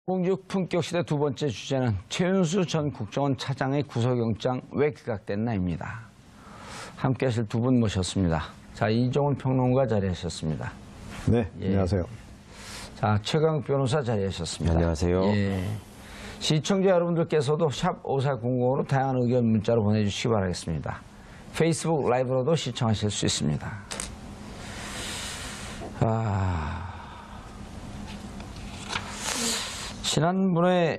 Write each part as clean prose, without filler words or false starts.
공직 품격시대 두 번째 주제는 최윤수 전 국정원 차장의 구속영장 왜 기각됐나입니다. 함께 하실 두 분 모셨습니다. 자, 이종훈 평론가 자리하셨습니다. 네, 안녕하세요. 자, 최강 변호사 자리하셨습니다. 안녕하세요. 예. 시청자 여러분들께서도 샵 5400으로 다양한 의견 문자로 보내주시기 바라겠습니다. 페이스북 라이브로도 시청하실 수 있습니다. 지난번에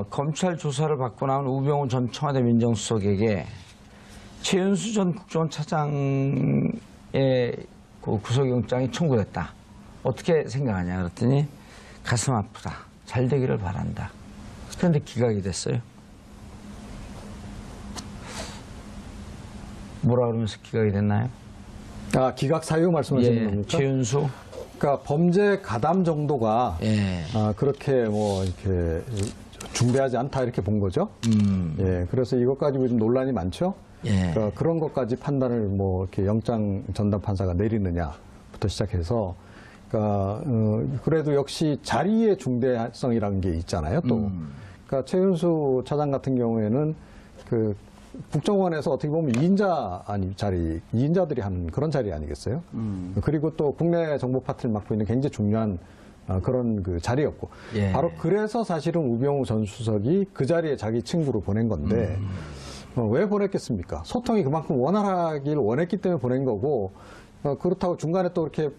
검찰 조사를 받고 나온 우병우 전 청와대 민정수석에게 최윤수 전 국정원 차장의 그 구속영장이 청구됐다. 어떻게 생각하냐 그랬더니 가슴 아프다. 잘 되기를 바란다. 그런데 기각이 됐어요. 뭐라 그러면서 기각이 됐나요? 아, 기각 사유 말씀하시는 겁니까? 최윤수. 그러니까 범죄 가담 정도가 그렇게 뭐 이렇게 중대하지 않다 이렇게 본 거죠. 예, 그래서 이것 가지고 좀 논란이 많죠. 그러니까 그런 것까지 판단을 뭐 이렇게 영장 전담 판사가 내리느냐부터 시작해서, 그러니까 그래도 역시 자리의 중대성이라는 게 있잖아요. 또, 그러니까 최윤수 차장 같은 경우에는 그 국정원에서 어떻게 보면 2인자들이 하는 그런 자리 아니겠어요? 그리고 또 국내 정보 파트를 맡고 있는 굉장히 중요한 그런 그 자리였고, 바로 그래서 사실은 우병우 전 수석이 그 자리에 자기 친구로 보낸 건데, 왜 보냈겠습니까? 소통이 그만큼 원활하길 원했기 때문에 보낸 거고, 그렇다고 중간에 또 이렇게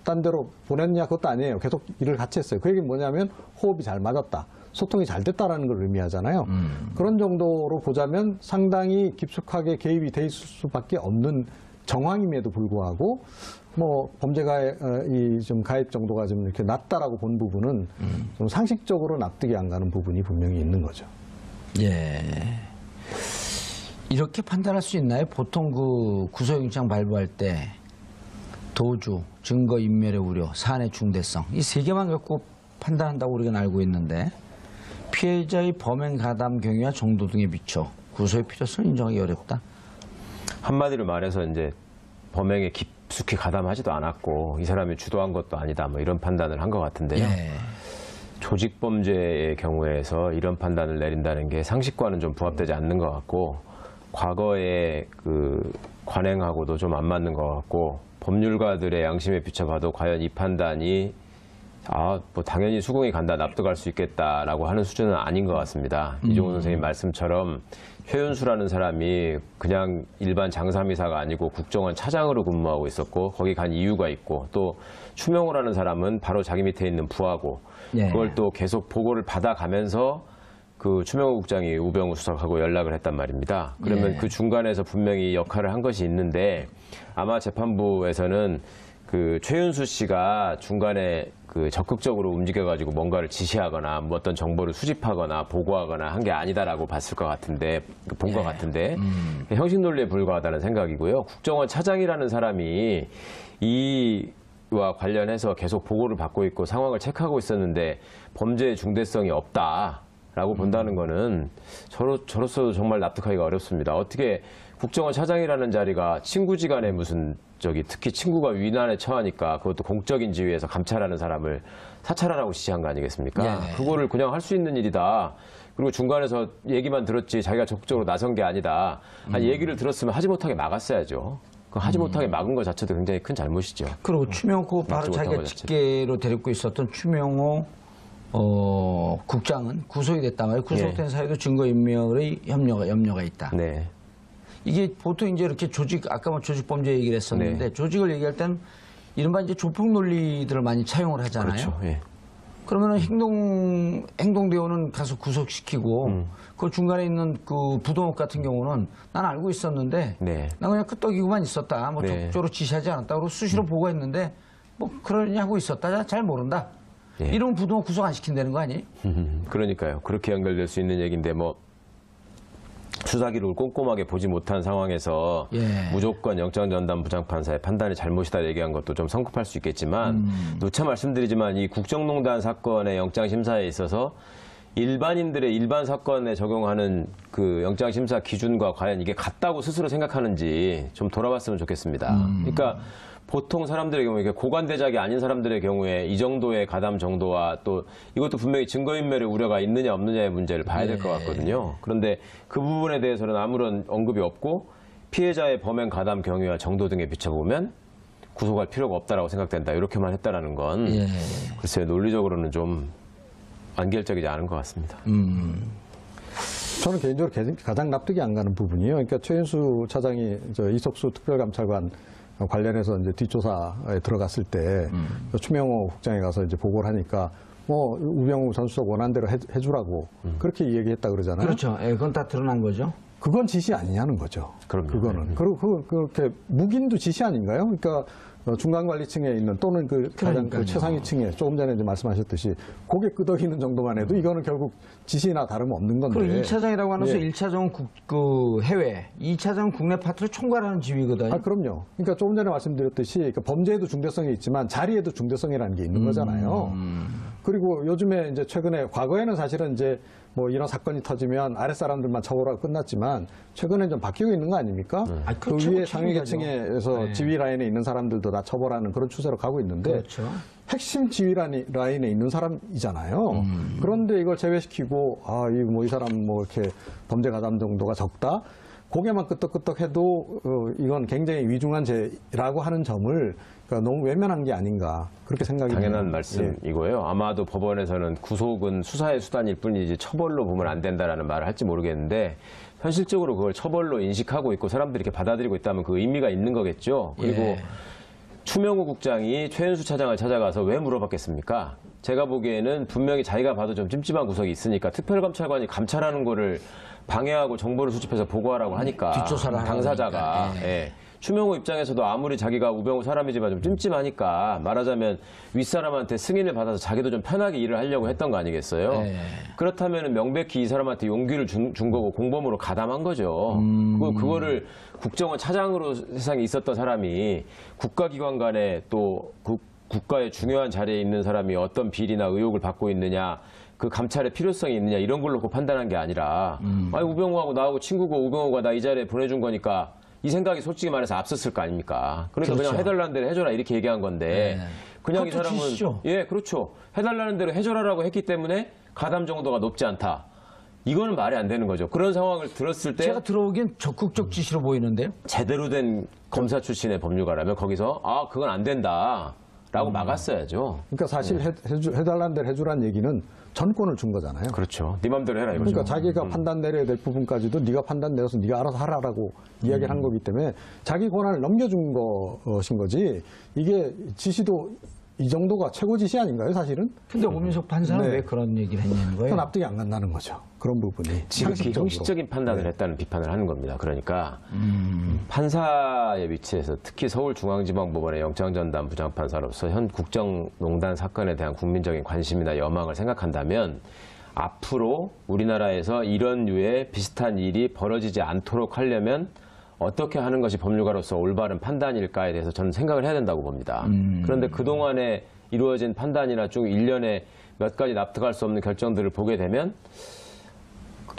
딴 데로 보냈냐 그것도 아니에요. 계속 일을 같이 했어요. 그 얘기는 뭐냐면 호흡이 잘 맞았다. 소통이 잘 됐다라는 걸 의미하잖아요. 그런 정도로 보자면 상당히 깊숙하게 개입이 돼 있을 수밖에 없는 정황임에도 불구하고 뭐 범죄가 좀 가입 정도가 좀 이렇게 낮다라고 본 부분은 좀 상식적으로 납득이 안 가는 부분이 분명히 있는 거죠. 예. 이렇게 판단할 수 있나요? 보통 그 구속영장 발부할 때 도주, 증거인멸의 우려, 사안의 중대성 이 세 개만 갖고 판단한다고 우리가 알고 있는데 피해자의 범행 가담 경위와 정도 등에 비춰 구속의 필요성을 인정하기 어렵다. 한마디로 말해서 이제 범행에 깊숙이 가담하지도 않았고 이 사람이 주도한 것도 아니다 뭐 이런 판단을 한 것 같은데요. 조직범죄의 경우에서 이런 판단을 내린다는 게 상식과는 좀 부합되지 않는 것 같고 과거의 그 관행하고도 좀 안 맞는 것 같고 법률가들의 양심에 비춰봐도 과연 이 판단이 뭐 당연히 수긍이 간다, 납득할 수 있겠다라고 하는 수준은 아닌 것 같습니다. 이종훈 선생님 말씀처럼 최윤수라는 사람이 그냥 일반 장사미사가 아니고 국정원 차장으로 근무하고 있었고 거기 간 이유가 있고 또 추명호라는 사람은 바로 자기 밑에 있는 부하고 그걸 또 계속 보고를 받아가면서 그 추명호 국장이 우병우 수석하고 연락을 했단 말입니다. 그러면 그 중간에서 분명히 역할을 한 것이 있는데 아마 재판부에서는 그 최윤수 씨가 중간에 그 적극적으로 움직여가지고 뭔가를 지시하거나 뭐 어떤 정보를 수집하거나 보고하거나 한 게 아니다라고 봤을 것 같은데 본 것 같은데 형식 논리에 불과하다는 생각이고요. 국정원 차장이라는 사람이 이와 관련해서 계속 보고를 받고 있고 상황을 체크하고 있었는데 범죄의 중대성이 없다라고 본다는 거는 저로서도 정말 납득하기가 어렵습니다. 어떻게 국정원 차장이라는 자리가 친구지간에 무슨 특히 친구가 위난에 처하니까 그것도 공적인 지위에서 감찰하는 사람을 사찰하라고 지시한 거 아니겠습니까? 그거를 그냥 할 수 있는 일이다. 그리고 중간에서 얘기만 들었지 자기가 적극적으로 나선 게 아니다. 아니 얘기를 들었으면 하지 못하게 막았어야죠. 그 하지 못하게 막은 것 자체도 굉장히 큰 잘못이죠. 그리고 추명호 바로 자기가 직계로 데리고 있었던 추명호 국장은 구속이 됐단 말이에요. 구속된 사유도 증거인멸의 염려가 있다. 이게 보통 이제 이렇게 아까 뭐 조직범죄 얘기를 했었는데 조직을 얘기할 때는 이른바 이제 조폭 논리들을 많이 차용을 하잖아요. 그렇죠. 그러면은 행동대원은 가서 구속시키고 그 중간에 있는 그 부동업 같은 경우는 난 알고 있었는데 난 그냥 끄떡이고만 있었다. 뭐 적극적으로 지시하지 않았다. 그리고 수시로 보고했는데 뭐 그러냐 하고 있었다. 잘 모른다. 이런 부동업 구속 안 시킨다는 거 아니에요? 그러니까요. 그렇게 연결될 수 있는 얘기인데 뭐 수사 기록을 꼼꼼하게 보지 못한 상황에서 무조건 영장 전담 부장판사의 판단이 잘못이다 얘기한 것도 좀 성급할 수 있겠지만 누차 말씀드리지만 이 국정농단 사건의 영장 심사에 있어서 일반인들의 일반 사건에 적용하는 그 영장 심사 기준과 과연 이게 같다고 스스로 생각하는지 좀 돌아봤으면 좋겠습니다. 그러니까 보통 사람들의 경우에 고관대작이 아닌 사람들의 경우에 이 정도의 가담 정도와 또 이것도 분명히 증거인멸의 우려가 있느냐 없느냐의 문제를 봐야 될 것 같거든요. 그런데 그 부분에 대해서는 아무런 언급이 없고 피해자의 범행 가담 경위와 정도 등에 비춰보면 구속할 필요가 없다라고 생각된다. 이렇게만 했다라는 건 글쎄요, 논리적으로는 좀 완결적이지 않은 것 같습니다. 저는 개인적으로 가장 납득이 안 가는 부분이에요. 그러니까 최윤수 차장이 이석수 특별감찰관 관련해서 이제 뒷조사에 들어갔을 때 추명호 국장에 가서 이제 보고를 하니까 뭐 우병우 전 수석 원한 대로 해주라고 그렇게 얘기했다 그러잖아요. 그렇죠. 예, 그건 다 드러난 거죠. 그건 지시 아니냐는 거죠. 그럼요. 그거는. 그리고 그렇게 묵인도 지시 아닌가요? 그러니까 중간관리층에 있는 또는 그 가장 그 최상위층에 조금 전에 이제 말씀하셨듯이 고개 끄덕이는 정도만 해도 이거는 결국 지시나 다름없는 건데. 그리고 1차장이라고 하면서 예. 1차장은 그 해외, 2차장은 국내 파트를 총괄하는 지위거든요. 아, 그럼요. 그러니까 조금 전에 말씀드렸듯이 그러니까 범죄에도 중대성이 있지만 자리에도 중대성이라는 게 있는 거잖아요. 그리고 요즘에 이제 최근에 과거에는 사실은 이제 뭐 이런 사건이 터지면 아랫사람들만 처벌하고 끝났지만 최근에 좀 바뀌고 있는 거 아닙니까? 아, 그 위에 상위 계층에서 지휘 라인에 있는 사람들도 다 처벌하는 그런 추세로 가고 있는데 그렇죠. 핵심 지휘 라인에 있는 사람이잖아요. 그런데 이걸 제외시키고 이 사람 뭐 이렇게 범죄 가담 정도가 적다. 고개만 끄덕끄덕 해도 이건 굉장히 위중한 죄라고 하는 점을 그러니까 너무 외면한 게 아닌가 그렇게 생각이 당연한 듭니다. 말씀이고요. 아마도 법원에서는 구속은 수사의 수단일 뿐이지 처벌로 보면 안 된다라는 말을 할지 모르겠는데 현실적으로 그걸 처벌로 인식하고 있고 사람들이 이렇게 받아들이고 있다면 그 의미가 있는 거겠죠. 그리고 추명호 국장이 최윤수 차장을 찾아가서 왜 물어봤겠습니까? 제가 보기에는 분명히 자기가 봐도 좀 찜찜한 구석이 있으니까 특별감찰관이 감찰하는 거를 방해하고 정보를 수집해서 보고하라고 하니까 뒷조사를 당사자가 추명호 입장에서도 아무리 자기가 우병우 사람이지만 좀 찜찜하니까 말하자면 윗사람한테 승인을 받아서 자기도 좀 편하게 일을 하려고 했던 거 아니겠어요? 그렇다면 명백히 이 사람한테 용기를 준 거고 공범으로 가담한 거죠. 그거를 국정원 차장으로 세상에 있었던 사람이 국가기관 간에 또 국가의 중요한 자리에 있는 사람이 어떤 비리나 의혹을 받고 있느냐 그 감찰의 필요성이 있느냐 이런 걸 놓고 판단한 게 아니라 아니 우병우하고 나하고 친구고 우병우가 나 이 자리에 보내준 거니까 이 생각이 솔직히 말해서 앞섰을 거 아닙니까? 그러니까 그렇죠. 그냥 해달라는 대로 해줘라 이렇게 얘기한 건데 그냥 이 사람은 지시죠. 그렇죠. 해달라는 대로 해줘라라고 했기 때문에 가담 정도가 높지 않다. 이거는 말이 안 되는 거죠. 그런 상황을 들었을 때 제가 들어오기엔 적극적 지시로 보이는데요. 제대로 된 검사 출신의 법률가라면 거기서 그건 안 된다라고 막았어야죠. 그러니까 사실 해달라는 대로 해주라는 얘기는 전권을 준 거잖아요. 그렇죠. 네 맘대로 해라 이거죠. 그러니까 자기가 판단 내려야 될 부분까지도 네가 판단 내려서 네가 알아서 하라라고 이야기를 한 거기 때문에 자기 권한을 넘겨준 것인 거지 이게 지시도 이 정도가 최고 지시 아닌가요, 사실은? 근데 오민석 판사는 왜 그런 얘기를 했냐는 거예요. 납득이 안 간다는 거죠. 그런 부분이. 지극히 형식적인 판단을 했다는 비판을 하는 겁니다. 그러니까 판사의 위치에서 특히 서울중앙지방법원의 영장전담 부장판사로서 현 국정농단 사건에 대한 국민적인 관심이나 여망을 생각한다면 앞으로 우리나라에서 이런 류의 비슷한 일이 벌어지지 않도록 하려면 어떻게 하는 것이 법률가로서 올바른 판단일까에 대해서 저는 생각을 해야 된다고 봅니다. 그런데 그동안에 이루어진 판단이나 쭉 일련의 몇 가지 납득할 수 없는 결정들을 보게 되면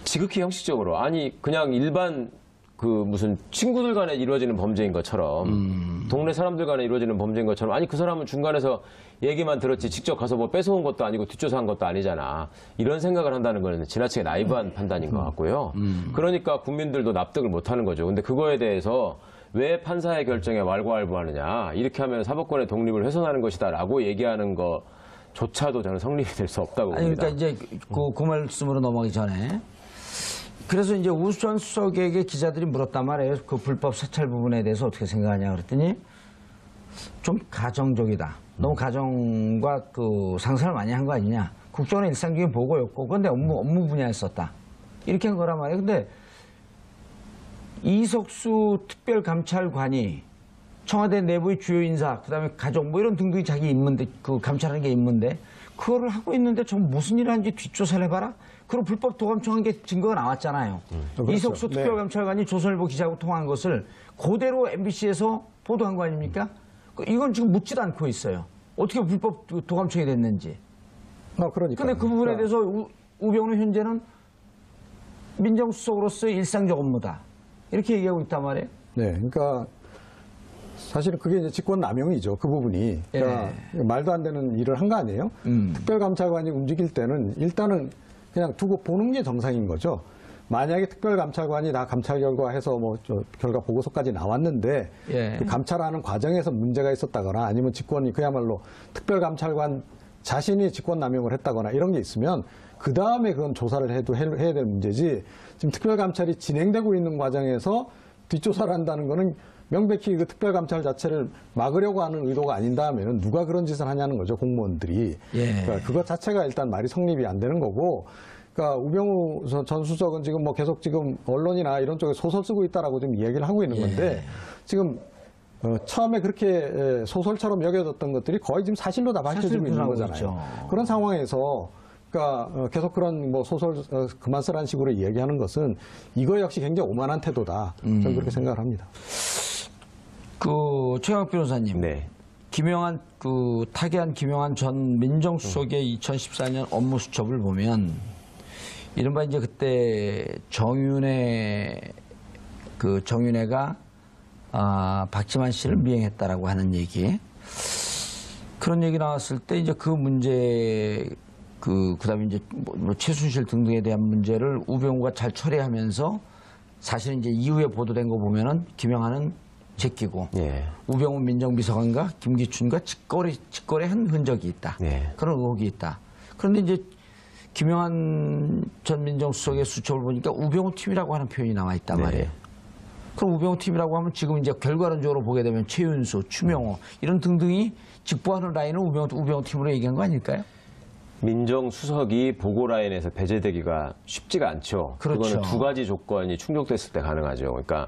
지극히 형식적으로 아니 그냥 일반 그 무슨 친구들 간에 이루어지는 범죄인 것처럼 동네 사람들 간에 이루어지는 범죄인 것처럼 아니 그 사람은 중간에서 얘기만 들었지 직접 가서 뭐 뺏어온 것도 아니고 뒷조사한 것도 아니잖아. 이런 생각을 한다는 건 지나치게 나이브한 판단인 것 같고요. 그러니까 국민들도 납득을 못하는 거죠. 근데 그거에 대해서 왜 판사의 결정에 왈가왈부하느냐 이렇게 하면 사법권의 독립을 훼손하는 것이다라고 얘기하는 것조차도 저는 성립이 될 수 없다고 봅니다. 그러니까 이제 그 말씀으로 넘어가기 전에 그래서 이제 우수 전 수석에게 기자들이 물었단 말이에요. 그 불법 사찰 부분에 대해서 어떻게 생각하냐 그랬더니 좀 가정적이다. 너무 가정과 그 상상을 많이 한 거 아니냐. 국정원의 일상적인 보고였고 그런데 업무 분야에 썼다. 이렇게 한 거란 말이에요. 근데 이석수 특별감찰관이 청와대 내부의 주요 인사, 그다음에 가족 뭐 이런 등등이 자기 임무인데 그 감찰하는 게 임무인데 그거를 하고 있는데 저 무슨 일 하는지 뒷조사를 해봐라. 그리고 불법 도감청한 게 증거가 나왔잖아요. 그렇죠. 이석수 특별감찰관이 조선일보 기자하고 통화한 것을 그대로 MBC에서 보도한 거 아닙니까? 이건 지금 묻지도 않고 있어요. 어떻게 불법 도감청이 됐는지. 그러니까. 근데 그 부분에 대해서 우병우 현재는 민정수석으로서의 일상적 업무다. 이렇게 얘기하고 있단 말이에요. 네, 그러니까 사실은 그게 이제 직권 남용이죠. 그 부분이. 그러니까 말도 안 되는 일을 한 거 아니에요? 특별감찰관이 움직일 때는 일단은 그냥 두고 보는 게 정상인 거죠. 만약에 특별감찰관이 다 감찰 결과 해서 뭐 결과 보고서까지 나왔는데 그 감찰하는 과정에서 문제가 있었다거나 아니면 직권이 그야말로 특별감찰관 자신이 직권 남용을 했다거나 이런 게 있으면 그 다음에 그건 조사를 해야 될 문제지 지금 특별감찰이 진행되고 있는 과정에서 뒷조사를 한다는 거는 명백히 그 특별감찰 자체를 막으려고 하는 의도가 아닌다면 누가 그런 짓을 하냐는 거죠, 공무원들이. 그러니까 그것 자체가 일단 말이 성립이 안 되는 거고, 그러니까 우병우 전 수석은 지금 뭐 계속 지금 언론이나 이런 쪽에 소설 쓰고 있다라고 지금 이야기를 하고 있는 건데, 지금 처음에 그렇게 소설처럼 여겨졌던 것들이 거의 지금 사실로 다 밝혀지고 있는 거잖아요. 있죠. 그런 상황에서 그러니까 계속 그런 뭐 소설 그만 쓰라는 식으로 이야기하는 것은 이거 역시 굉장히 오만한 태도다. 저는 그렇게 생각을 합니다. 그 최강욱 변호사님, 김영한 그 타계한 김영한 전 민정수석의 2014년 업무 수첩을 보면 이른바 이제 그때 정윤회가 박지만 씨를 미행했다라고 하는 얘기, 그런 얘기 나왔을 때 이제 그 문제 그다음에 이제 뭐 최순실 등등에 대한 문제를 우병우가 잘 처리하면서 사실은 이제 이후에 보도된 거 보면은 김영한은 제끼고 우병우 민정비서관과 김기춘과 직거래한 흔적이 있다. 그런 의혹이 있다. 그런데 이제 김영한 전 민정수석의 수첩을 보니까 우병우 팀이라고 하는 표현이 나와 있단 말이에요. 그럼 우병우 팀이라고 하면 지금 이제 결과론적으로 보게 되면 최윤수, 추명호 이런 등등이 직보하는 라인을 우병우 팀으로 얘기한 거 아닐까요? 민정수석이 보고 라인에서 배제되기가 쉽지가 않죠. 그렇죠. 그거는 두 가지 조건이 충족됐을 때 가능하죠. 그러니까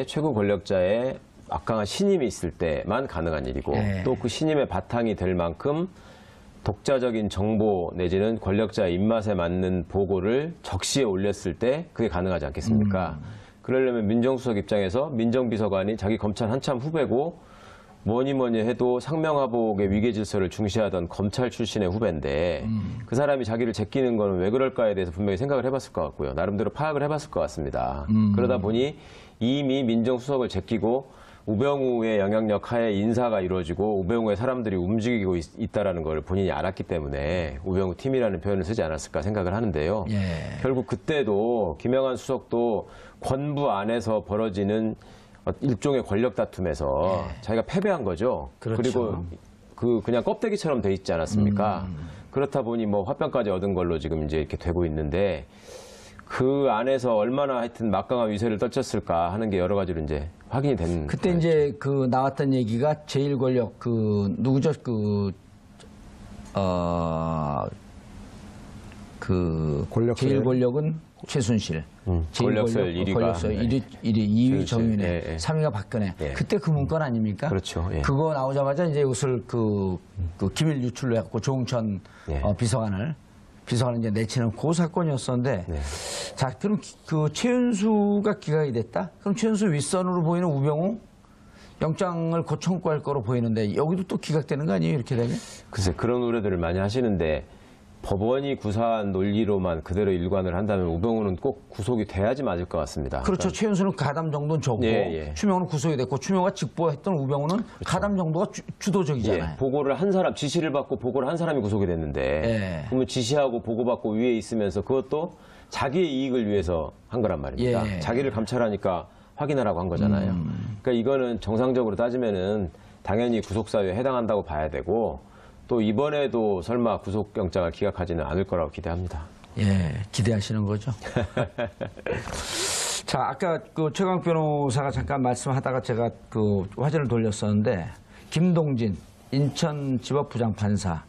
최고 권력자의 막강한 신임이 있을 때만 가능한 일이고 또 그 신임의 바탕이 될 만큼 독자적인 정보 내지는 권력자의 입맛에 맞는 보고를 적시에 올렸을 때 그게 가능하지 않겠습니까? 그러려면 민정수석 입장에서 민정비서관이 자기 검찰 한참 후배고 뭐니 해도 상명하복의 위계질서를 중시하던 검찰 출신의 후배인데 그 사람이 자기를 제끼는 거는 왜 그럴까에 대해서 분명히 생각을 해봤을 것 같고요. 나름대로 파악을 해봤을 것 같습니다. 그러다 보니 이미 민정수석을 제끼고 우병우의 영향력 하에 인사가 이루어지고 우병우의 사람들이 움직이고 있다는 걸 본인이 알았기 때문에 우병우 팀이라는 표현을 쓰지 않았을까 생각을 하는데요. 결국 그때도 김영한 수석도 권부 안에서 벌어지는 일종의 권력 다툼에서 자기가 패배한 거죠. 그렇죠. 그리고 그냥 껍데기처럼 돼 있지 않았습니까? 그렇다 보니 뭐 화병까지 얻은 걸로 지금 이제 이렇게 되고 있는데 그 안에서 얼마나 하여튼 막강한 위세를 떨쳤을까 하는 게 여러 가지로 이제 확인이 된. 그때 이제 그 나왔던 얘기가 제일 권력 누구죠? 제일 권력은 최순실. 권력설 1위가. 2위 정윤회, 3위가 박근혜. 그때 그 문건 아닙니까? 그렇죠. 그거 나오자마자 이제 이것을 그 기밀 유출로 해갖고 조응천 비서관을 이제 내치는 그 사건이었었는데, 자, 그럼 그 최윤수가 기각이 됐다? 그럼 최윤수 윗선으로 보이는 우병우 영장을 곧 청구할 거로 보이는데 여기도 또 기각되는 거 아니에요? 이렇게 되면? 글쎄, 그런 우려들을 많이 하시는데 법원이 구사한 논리로만 그대로 일관을 한다면 우병우는 꼭 구속이 돼야지 맞을 것 같습니다. 그렇죠. 그러니까. 최윤수는 가담 정도는 적고 추명호는 구속이 됐고 추명호가 직보했던 우병우는 가담 정도가 주도적이잖아요. 보고를 한 사람, 지시를 받고 보고를 한 사람이 구속이 됐는데 그러면 지시하고 보고받고 위에 있으면서 그것도 자기의 이익을 위해서 한 거란 말입니다. 자기를 감찰하니까 확인하라고 한 거잖아요. 그러니까 이거는 정상적으로 따지면은 당연히 구속사유에 해당한다고 봐야 되고 또 이번에도 설마 구속영장을 기각하지는 않을 거라고 기대합니다. 기대하시는 거죠. 자, 아까 그 최강욱 변호사가 잠깐 말씀하다가 제가 그 화제를 돌렸었는데 김동진 인천지법부장판사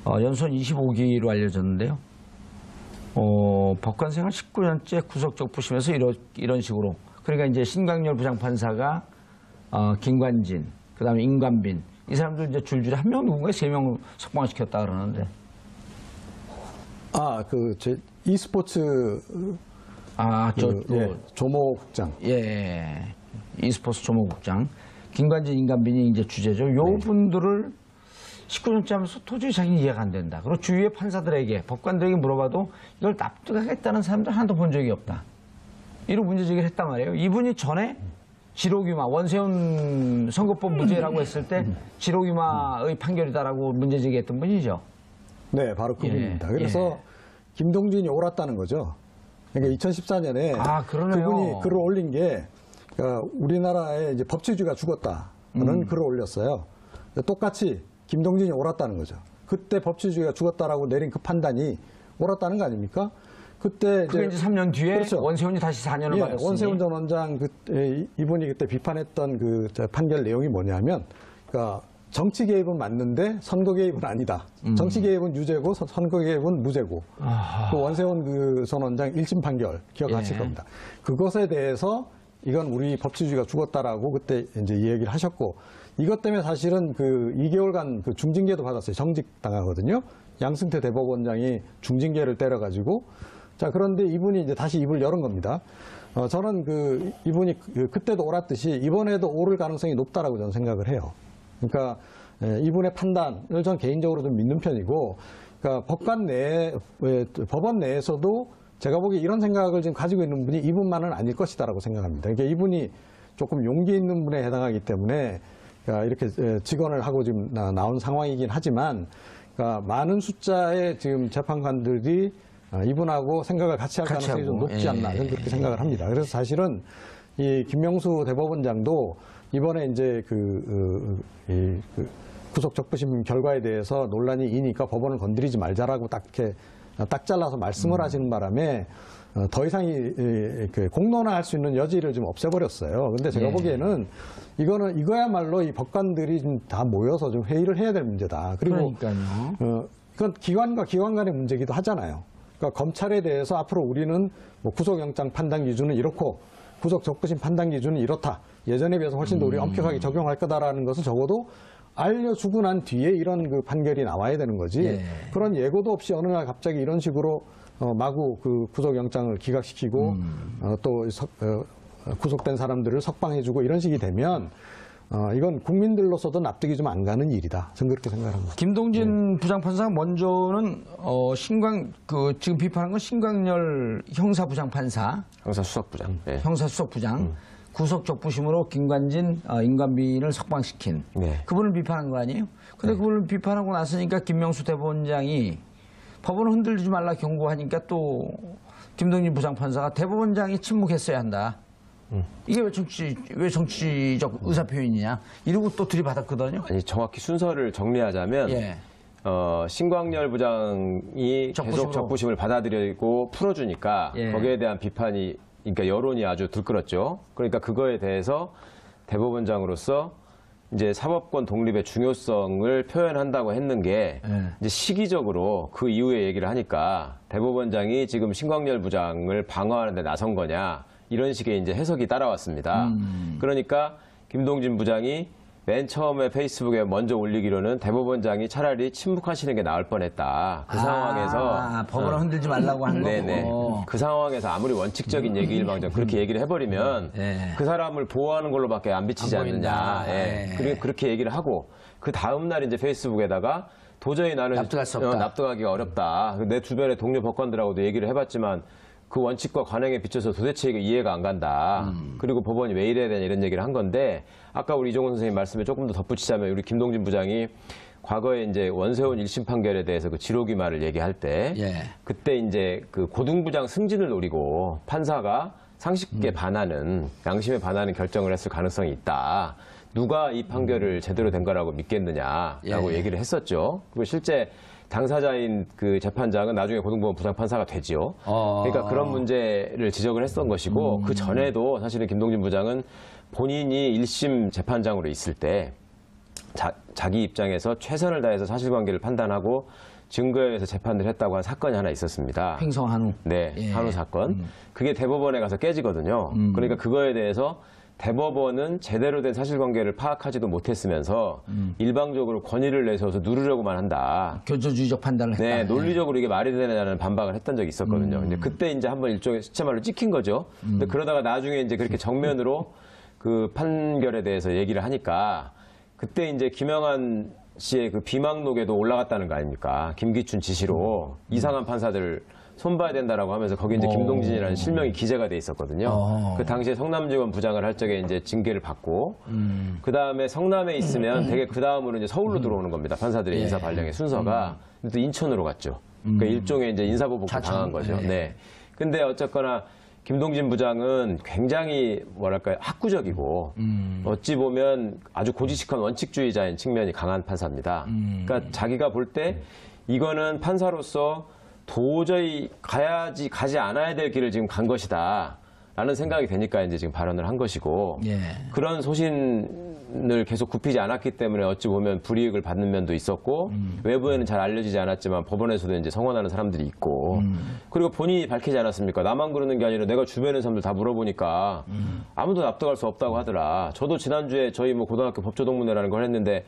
연수원 25기로 알려졌는데요. 법관 생활 19년째 구속적 부심에서 이런 식으로 그러니까 이제 신광열 부장판사가 김관진 그다음에 임관빈 이 사람들 이제 줄줄이 한 명 누군가 3명 석방시켰다 그러는데. 제 e스포츠. 조모 국장. e스포츠 조모 국장. 김관진, 임관빈이 이제 주제죠. 요 분들을 19년째 하면서 도저히 자기는 이해가 안 된다. 그리고 주위의 판사들에게, 법관들에게 물어봐도 이걸 납득하겠다는 사람들 하나도 본 적이 없다. 이런 문제제기를 했단 말이에요. 이분이 전에 지록유마, 원세훈 선거법 무죄라고 했을 때 지록유마의 판결이다라고 문제 제기했던 분이죠. 네, 바로 그분입니다. 예. 그래서 김동진이 옳았다는 거죠. 그러니까 2014년에 그러네요. 그분이 글을 올린 게 그러니까 우리나라의 이제 법치주의가 죽었다는 글을 올렸어요. 똑같이 김동진이 옳았다는 거죠. 그때 법치주의가 죽었다라고 내린 그 판단이 옳았다는 거 아닙니까? 그때 이제 3년 뒤에 그렇죠. 원세훈이 다시 4년을 받았으니. 원세훈 전 원장 이분이 그때 비판했던 그 판결 내용이 뭐냐면, 그러니까 정치 개입은 맞는데 선거 개입은 아니다. 정치 개입은 유죄고 선거 개입은 무죄고. 그 원세훈 그 전 원장 1심 판결 기억하실 겁니다. 그것에 대해서 이건 우리 법치주의가 죽었다라고 그때 이제 이 얘기를 하셨고, 이것 때문에 사실은 그 2개월간 그 중징계도 받았어요. 정직 당하거든요. 양승태 대법원장이 중징계를 때려가지고. 자, 그런데 이분이 이제 다시 입을 열은 겁니다. 저는 이분이 그때도 옳았듯이 이번에도 옳을 가능성이 높다라고 저는 생각을 해요. 그러니까 이분의 판단을 전 개인적으로 좀 믿는 편이고, 그러니까 법원 내에서도 제가 보기에 이런 생각을 지금 가지고 있는 분이 이분만은 아닐 것이다라고 생각합니다. 그러니까 이분이 조금 용기 있는 분에 해당하기 때문에 그러니까 이렇게 직언을 하고 지금 나온 상황이긴 하지만, 그러니까 많은 숫자의 지금 재판관들이 이분하고 생각을 같이 할 가능성이 좀 높지 않나 저는 그렇게 생각을 합니다. 그래서 사실은 이 김명수 대법원장도 이번에 이제 구속 적부심 결과에 대해서 논란이 이니까 법원을 건드리지 말자라고 딱 잘라서 말씀을 하시는 바람에 더 이상 공론화할 수 있는 여지를 좀 없애버렸어요. 근데 제가 보기에는 이거야말로 이 법관들이 좀 다 모여서 좀 회의를 해야 될 문제다. 그리고 그건 기관과 기관 간의 문제기도 하잖아요. 그러니까 검찰에 대해서 앞으로 우리는 뭐 구속영장 판단 기준은 이렇고 구속 적부심 판단 기준은 이렇다. 예전에 비해서 훨씬 더 우리 엄격하게 적용할 거다라는 것을 적어도 알려주고 난 뒤에 이런 그 판결이 나와야 되는 거지. 그런 예고도 없이 어느 날 갑자기 이런 식으로 마구 그 구속영장을 기각시키고 또 구속된 사람들을 석방해주고 이런 식이 되면 이건 국민들로서도 납득이 좀 안 가는 일이다. 저는 그렇게 생각합니다. 김동진 부장판사가 먼저는 지금 비판한 건 신광열 형사부장판사, 형사수석부장, 형사수석부장 구속 적부심으로 김관진 임관빈을 석방시킨 그분을 비판한 거 아니에요? 근데 그분을 비판하고 나서니까 김명수 대법원장이 법원을 흔들리지 말라 경고하니까 또 김동진 부장판사가 대법원장이 침묵했어야 한다. 이게 왜 정치적 의사표현이냐 이러고 또 들이받았거든요. 아니, 정확히 순서를 정리하자면 신광열 부장이 계속 적부심을 받아들이고 풀어주니까 거기에 대한 비판이, 그러니까 여론이 아주 들끓었죠. 그러니까 그거에 대해서 대법원장으로서 이제 사법권 독립의 중요성을 표현한다고 했는 게 이제 시기적으로 그 이후에 얘기를 하니까 대법원장이 지금 신광열 부장을 방어하는 데 나선 거냐 이런 식의 이제 해석이 따라왔습니다. 그러니까 김동진 부장이 맨 처음에 페이스북에 먼저 올리기로는 대법원장이 차라리 침묵하시는 게 나을 뻔했다. 그 상황에서 법원을 흔들지 말라고 한 거고. 그 상황에서 아무리 원칙적인 얘기일망정 그렇게 얘기를 해버리면 그 사람을 보호하는 걸로밖에 안 비치지 않느냐. 그렇게 얘기를 하고 그 다음 날 이제 페이스북에다가 도저히 나는 납득할 수 없다. 납득하기가 어렵다. 내 주변의 동료 법관들하고도 얘기를 해봤지만 그 원칙과 관행에 비춰서 도대체 이해가 안 간다. 그리고 법원이 왜 이래야 되냐 이런 얘기를 한 건데, 아까 우리 이종훈 선생님 말씀에 조금 더 덧붙이자면 우리 김동진 부장이 과거에 이제 원세훈 1심 판결에 대해서 그 지록이마를 얘기할 때 그때 이제 그 고등부장 승진을 노리고 판사가 상식에 반하는, 양심에 반하는 결정을 했을 가능성이 있다. 누가 이 판결을 제대로 된 거라고 믿겠느냐라고 얘기를 했었죠. 그리고 실제 당사자인 그 재판장은 나중에 고등법원 부장판사가 되지요. 그러니까 그런 문제를 지적을 했던 것이고, 그 전에도 사실은 김동진 부장은 본인이 1심 재판장으로 있을 때 자기 입장에서 최선을 다해서 사실관계를 판단하고 증거에 의해서 재판을 했다고 한 사건이 하나 있었습니다. 횡성 한우. 네, 한우 사건. 그게 대법원에 가서 깨지거든요. 그러니까 그거에 대해서 대법원은 제대로 된 사실관계를 파악하지도 못했으면서 일방적으로 권위를 내세워서 누르려고만 한다. 교조주의적 판단을 했다. 네, 논리적으로 이게 말이 되느냐는 반박을 했던 적이 있었거든요. 근데 그때 이제 한번 일종의 수채말로 찍힌 거죠. 근데 그러다가 나중에 이제 그렇게 정면으로 그 판결에 대해서 얘기를 하니까 그때 이제 김영한 씨의 그 비망록에도 올라갔다는 거 아닙니까? 김기춘 지시로 이상한 판사들 손봐야 된다라고 하면서 거기 이제 김동진이라는 실명이 기재가 돼 있었거든요. 그 당시에 성남지검 부장을 할 적에 이제 징계를 받고 그 다음에 성남에 있으면 되게 그 다음으로 이제 서울로 들어오는 겁니다. 판사들의 인사 발령의 순서가 또 인천으로 갔죠. 그러니까 일종의 이제 인사보복을 당한 거죠. 네. 근데 어쨌거나 김동진 부장은 굉장히 뭐랄까요 학구적이고 어찌 보면 아주 고지식한 원칙주의자인 측면이 강한 판사입니다. 그러니까 자기가 볼 때 이거는 판사로서 도저히 가지 않아야 될 길을 지금 간 것이다. 라는 생각이 되니까 이제 지금 발언을 한 것이고 그런 소신을 계속 굽히지 않았기 때문에 어찌 보면 불이익을 받는 면도 있었고 외부에는 잘 알려지지 않았지만 법원에서도 이제 성원하는 사람들이 있고 그리고 본인이 밝히지 않았습니까? 나만 그러는 게 아니라 내가 주변에 있는 사람들 다 물어보니까 아무도 납득할 수 없다고 하더라. 저도 지난주에 저희 뭐 고등학교 법조동문회라는 걸 했는데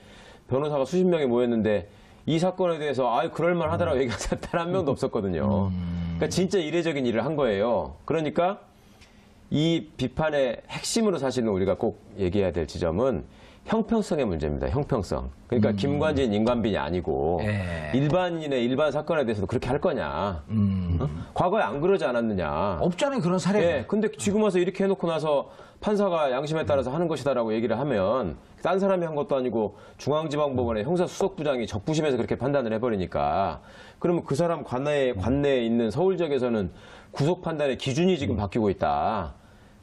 변호사가 수십 명이 모였는데 이 사건에 대해서 그럴만 하더라고 얘기한 사람 단 한 명도 없었거든요. 그러니까 진짜 이례적인 일을 한 거예요. 그러니까 이 비판의 핵심으로 사실은 우리가 꼭 얘기해야 될 지점은 형평성의 문제입니다. 형평성. 그러니까 김관진, 임관빈이 아니고 일반인의 일반 사건에 대해서도 그렇게 할 거냐. 과거에 안 그러지 않았느냐. 없잖아요. 그런 사례가. 네, 근데 지금 와서 이렇게 해놓고 나서 판사가 양심에 따라서 하는 것이다라고 얘기를 하면 딴 사람이 한 것도 아니고 중앙지방법원의 형사수석부장이 적부심에서 그렇게 판단을 해버리니까 그러면 그 사람 관내에 있는 서울 지역에서는 구속 판단의 기준이 지금 바뀌고 있다.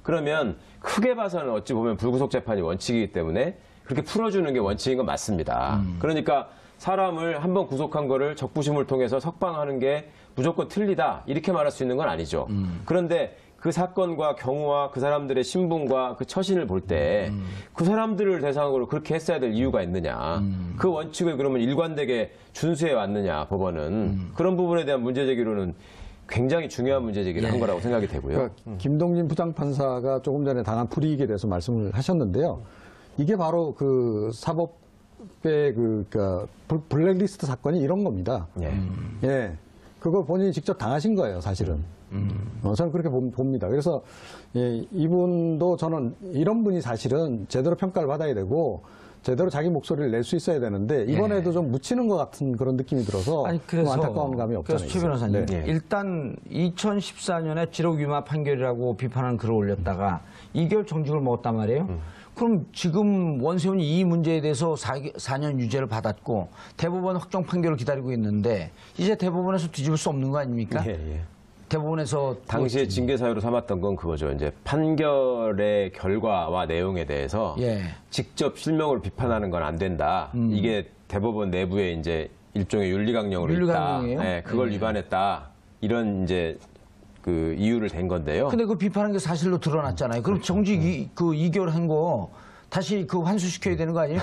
그러면 크게 봐서는 어찌 보면 불구속 재판이 원칙이기 때문에 그렇게 풀어주는 게 원칙인 건 맞습니다. 그러니까 사람을 한번 구속한 거를 적부심을 통해서 석방하는 게 무조건 틀리다 이렇게 말할 수 있는 건 아니죠. 그런데 그 사건과 경우와 그 사람들의 신분과 그 처신을 볼 때 그 사람들을 대상으로 그렇게 했어야 될 이유가 있느냐. 그 원칙을 그러면 일관되게 준수해 왔느냐 법원은. 그런 부분에 대한 문제제기로는 굉장히 중요한 문제제기를 한 거라고 생각이 되고요. 그러니까 김동진 부장판사가 조금 전에 당한 불이익에 대해서 말씀을 하셨는데요. 이게 바로 그 사법부의 그러니까 블랙리스트 사건이 이런 겁니다. 예. 그걸 본인이 직접 당하신 거예요, 사실은. 저는 그렇게 봅니다. 그래서 예, 이분도 저는 이런 분이 사실은 제대로 평가를 받아야 되고 제대로 자기 목소리를 낼 수 있어야 되는데 이번에도 좀 묻히는 것 같은 그런 느낌이 들어서 그래서, 안타까운 감이 없잖아요. 그래서 최 변호사님, 일단 2014년에 지록 유마 판결이라고 비판하는 글을 올렸다가 2개월 정직을 먹었단 말이에요. 그럼 지금 원세훈이 이 문제에 대해서 4년 유죄를 받았고 대법원 확정 판결을 기다리고 있는데 이제 대법원에서 뒤집을 수 없는 거 아닙니까? 대법원에서 당시에 징계 사유로 삼았던 건 그거죠. 이제 판결의 결과와 내용에 대해서 직접 실명으로 비판하는 건 안 된다. 이게 대법원 내부에 이제 일종의 윤리강령으로 있다. 네, 그걸 위반했다. 이런 이제 그 이유를 댄 건데요. 근데 그 비판한 게 사실로 드러났잖아요. 그럼 정직 2개월 한 거 다시 그 환수시켜야 되는 거 아니에요?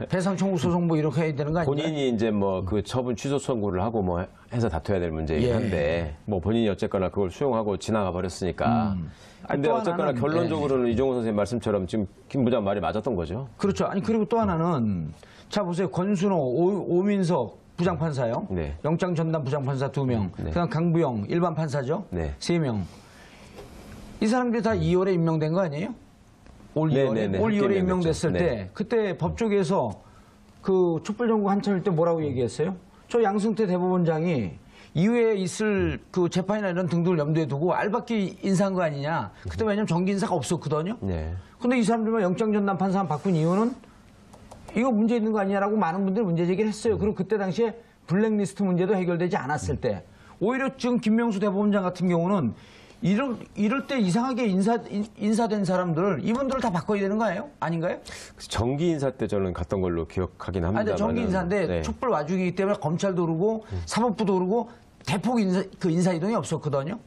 배상 청구 소송 뭐 이렇게 해야 되는 거 아니에요? 본인이 이제 뭐 그 처분 취소 청구를 하고 뭐 해서 다퉈야 될 문제이긴 한데 뭐 본인이 어쨌거나 그걸 수용하고 지나가 버렸으니까. 근데 어쨌거나 결론적으로는 이종호 선생님 말씀처럼 지금 김 부장 말이 맞았던 거죠. 그렇죠. 아니 그리고 또 하나는 자 보세요. 권순호, 오민석 부장판사요. 영장 전담 부장판사 2명. 그다음 강부영 일반 판사죠. 3명. 이 사람들이 다 2월에 임명된 거 아니에요? 올 2월에 임명됐을 때 그때 법조계에서 그 촛불정국 한참일 때 뭐라고 얘기했어요? 저 양승태 대법원장이 이후에 있을 그 재판이나 이런 등등을 염두에 두고 알박기 인사한 거 아니냐. 그때 왜냐면 정기 인사가 없었거든요. 근데 이 사람들만 영장 전담 판사 바꾼 이유는 이거 문제 있는 거 아니냐라고 많은 분들이 문제 제기를 했어요. 그리고 그때 당시에 블랙리스트 문제도 해결되지 않았을 때 오히려 지금 김명수 대법원장 같은 경우는 이럴 때 이상하게 인사된 사람들 이분들을 다 바꿔야 되는 거 아니에요? 아닌가요? 정기 인사 때 저는 갔던 걸로 기억하긴 합니다. 아니, 정기 인사인데 촛불 와중이기 때문에 검찰도 오르고 사법부도 오르고 대폭 인사 이동이 없었거든요.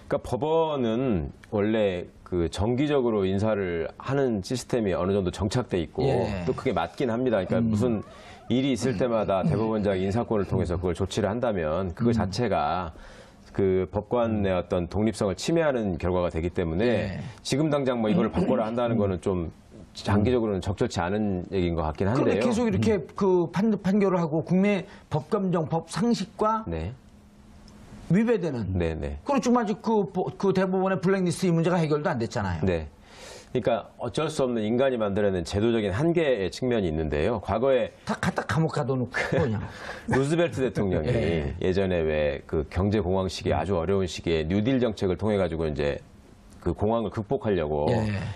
그러니까 법원은 원래 그 정기적으로 인사를 하는 시스템이 어느 정도 정착돼 있고 또 그게 맞긴 합니다. 그러니까 무슨 일이 있을 때마다 대법원장 인사권을 통해서 그걸 조치를 한다면 그거 자체가 그 법관의 어떤 독립성을 침해하는 결과가 되기 때문에 지금 당장 뭐 이걸 바꿔라 한다는 거는 좀 장기적으로는 적절치 않은 얘기인 것 같긴 한데요. 그런데 계속 이렇게 그 판결을 하고 국내 법감정, 법 상식과 위배되는. 그리고 지금 아직 그 대법원의 블랙리스트 이 문제가 해결도 안 됐잖아요. 그러니까 어쩔 수 없는 인간이 만들어낸 제도적인 한계의 측면이 있는데요. 과거에 다 갖다 감옥 가둬놓고 그냥. 루즈벨트 대통령이 예전에 왜 그 경제 공황 시기에 아주 어려운 시기에 뉴딜 정책을 통해 가지고 이제 그 공황을 극복하려고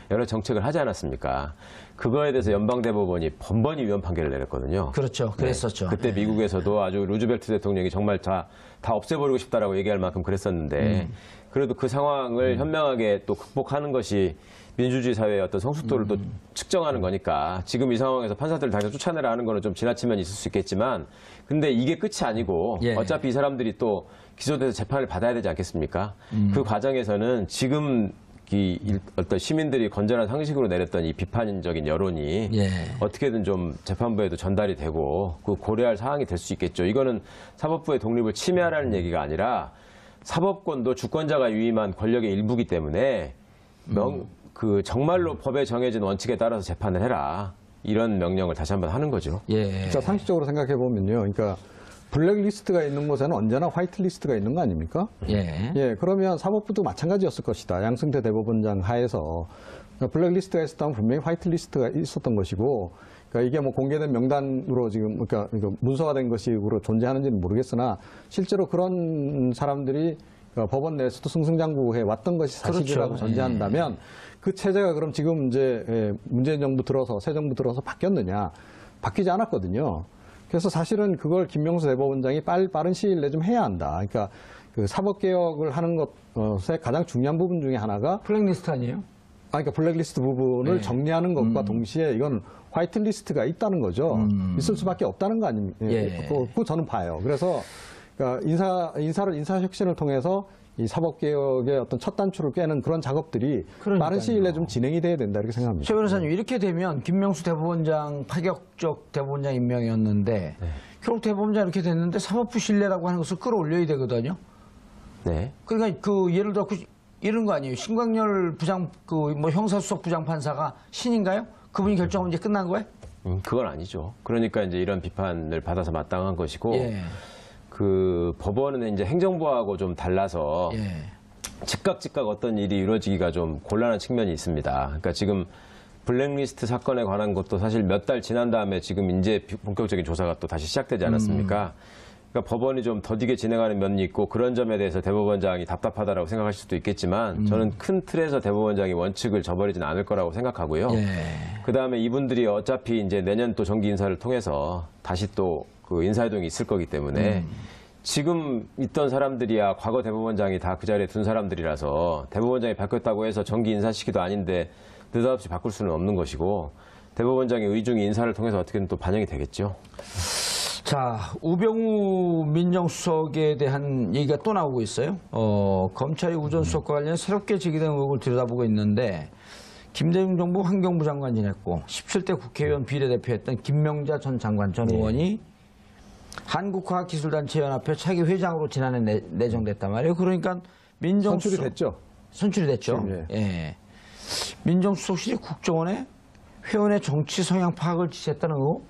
여러 정책을 하지 않았습니까? 그거에 대해서 연방대법원이 번번이 위헌 판결을 내렸거든요. 그렇죠. 그랬었죠. 그때 미국에서도 아주 루즈벨트 대통령이 정말 다 없애버리고 싶다라고 얘기할 만큼 그랬었는데 그래도 그 상황을 현명하게 또 극복하는 것이 민주주의 사회의 어떤 성숙도를 또 측정하는 거니까 지금 이 상황에서 판사들을 당장 쫓아내라 하는 거는 좀 지나친 면이 있을 수 있겠지만 근데 이게 끝이 아니고 어차피 이 사람들이 또 기소돼서 재판을 받아야 되지 않겠습니까? 그 과정에서는 지금 이 어떤 시민들이 건전한 상식으로 내렸던 이 비판적인 여론이 어떻게든 좀 재판부에도 전달이 되고 그 고려할 사항이 될 수 있겠죠. 이거는 사법부의 독립을 침해하라는 얘기가 아니라 사법권도 주권자가 유임한 권력의 일부이기 때문에 그 정말로 법에 정해진 원칙에 따라서 재판을 해라. 이런 명령을 다시 한번 하는 거죠. 자, 상식적으로 생각해 보면요. 그러니까 블랙리스트가 있는 곳에는 언제나 화이트리스트가 있는 거 아닙니까? 그러면 사법부도 마찬가지였을 것이다. 양승태 대법원장 하에서 블랙리스트가 있었다면 분명히 화이트리스트가 있었던 것이고, 그러니까 이게 뭐 공개된 명단으로 지금 그러니까 문서가 된 것으로 존재하는지는 모르겠으나 실제로 그런 사람들이 법원 내에서도 승승장구해 왔던 것이 사실이라고 전제한다면 그 체제가 그럼 지금 이제 문재인 정부 들어서 새 정부 들어서 바뀌었느냐? 바뀌지 않았거든요. 그래서 사실은 그걸 김명수 대법원장이 빠른 시일 내에 좀 해야 한다. 그러니까 그 사법개혁을 하는 것의 가장 중요한 부분 중에 하나가 블랙리스트 아니에요? 그러니까 블랙리스트 부분을 정리하는 것과 동시에 이건 화이트리스트가 있다는 거죠. 있을 수밖에 없다는 거 아닙니까? 그거 저는 봐요. 그래서 그러니까 인사혁신을 통해서 이 사법개혁의 어떤 첫 단추를 꿰는 그런 작업들이 빠른 시일 내에 좀 진행이 돼야 된다 이렇게 생각합니다. 최 변호사님, 이렇게 되면 김명수 대법원장 파격적 대법원장 임명이었는데 결국 대법원장 이렇게 됐는데 사법부 신뢰라고 하는 것을 끌어올려야 되거든요. 그러니까 그 예를 들어 이런 거 아니에요. 신광열 부장 뭐 형사수석 부장판사가 신인가요? 그분이 결정하면 이제 끝난 거예요? 그건 아니죠. 그러니까 이제 이런 비판을 받아서 마땅한 것이고. 그 법원은 이제 행정부하고 좀 달라서 즉각 어떤 일이 이루어지기가 좀 곤란한 측면이 있습니다. 그러니까 지금 블랙리스트 사건에 관한 것도 사실 몇 달 지난 다음에 지금 이제 본격적인 조사가 또 다시 시작되지 않았습니까? 그러니까 법원이 좀 더디게 진행하는 면이 있고 그런 점에 대해서 대법원장이 답답하다라고 생각하실 수도 있겠지만 저는 큰 틀에서 대법원장이 원칙을 저버리지는 않을 거라고 생각하고요. 그다음에 이분들이 어차피 이제 내년 또 정기 인사를 통해서 다시 또 그 인사이동이 있을 거기 때문에 지금 있던 사람들이야 과거 대법원장이 다 그 자리에 둔 사람들이라서 대법원장이 바뀌었다고 해서 정기 인사 시기도 아닌데 느닷없이 바꿀 수는 없는 것이고 대법원장의 의중이 인사를 통해서 어떻게든 또 반영이 되겠죠. 자, 우병우 민정수석에 대한 얘기가 또 나오고 있어요. 검찰이 우전수석과 관련 새롭게 제기된 의혹을 들여다보고 있는데 김대중 정부 환경부 장관 지냈고 17대 국회의원 비례대표였던 김명자 전 장관 전 의원이 한국과학기술단체연합회 차기 회장으로 지난해 내정됐단 말이에요. 그러니까 민정수석 선출이 됐죠. 민정수석실이 국정원에 회원의 정치 성향 파악을 지시했다는 의혹?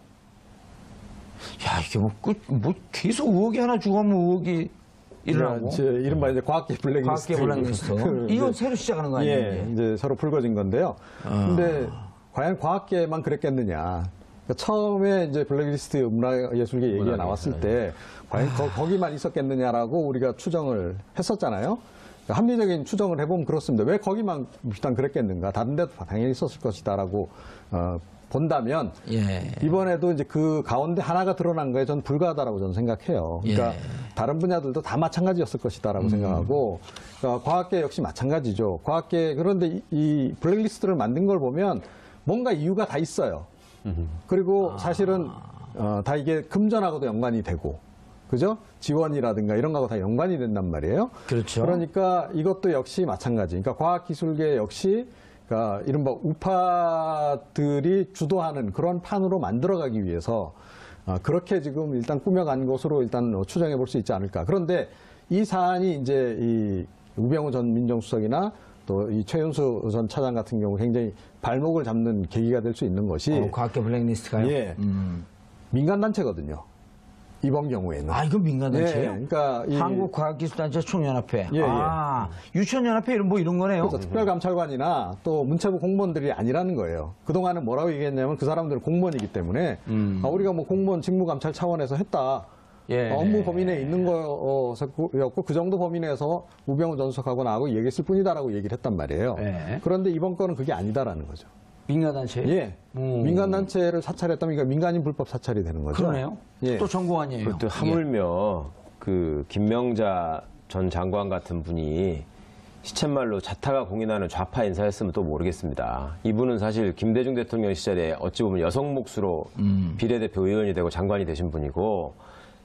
야, 이게 뭐 계속 의혹이 하나 죽어가면 의혹이 일어나고. 이른바 이제 과학계 블랙리스트. 이건 새로 시작하는 거 아니에요? 이제 서로 불거진 건데요. 근데 과연 과학계만 그랬겠느냐. 그러니까 처음에 이제 블랙리스트 문화예술계 얘기가 나왔을 때 과연 거기만 있었겠느냐라고 우리가 추정을 했었잖아요. 그러니까 합리적인 추정을 해보면 그렇습니다. 왜 거기만 일단 그랬겠는가? 다른 데도 당연히 있었을 것이다라고 본다면 이번에도 이제 그 가운데 하나가 드러난 거에 전 불가하다라고 저는 생각해요. 그러니까 다른 분야들도 다 마찬가지였을 것이다라고 생각하고 그러니까 과학계 역시 마찬가지죠. 과학계 그런데 이 블랙리스트를 만든 걸 보면 뭔가 이유가 다 있어요. 그리고 사실은 다 이게 금전하고도 연관이 되고 그죠? 지원이라든가 이런 거하고 다 연관이 된단 말이에요. 그렇죠. 그러니까 이것도 역시 마찬가지. 그러니까 과학기술계 역시 그러니까 이른바 우파들이 주도하는 그런 판으로 만들어가기 위해서 그렇게 지금 일단 꾸며간 것으로 일단 추정해 볼 수 있지 않을까. 그런데 이 사안이 이제 이 우병우 전 민정수석이나 또 이 최윤수 전 차장 같은 경우 굉장히 발목을 잡는 계기가 될 수 있는 것이 과학계 블랙리스트가요? 민간단체거든요. 이번 경우에는. 아, 이거 민간단체예요? 그러니까 한국과학기술단체 총연합회. 예, 아, 유치원연합회 뭐 이런 거네요. 그래서 특별감찰관이나 또 문체부 공무원들이 아니라는 거예요. 그동안은 뭐라고 얘기했냐면 그 사람들은 공무원이기 때문에 우리가 뭐 공무원 직무감찰 차원에서 했다. 업무 범위 내에 있는 거였고 그 정도 범위 내에서 우병우 전 수석하고 나하고 얘기했을 뿐이다라고 얘기를 했단 말이에요. 그런데 이번 건은 그게 아니다라는 거죠. 민간단체? 예. 민간단체를 사찰했다면 그러니까 민간인 불법 사찰이 되는 거죠. 그러네요. 예. 또 전공아니에요. 그것도 하물며 그 김명자 전 장관 같은 분이 시쳇말로 자타가 공인하는 좌파 인사였으면 또 모르겠습니다. 이분은 사실 김대중 대통령 시절에 어찌 보면 여성 몫으로 비례대표 의원이 되고 장관이 되신 분이고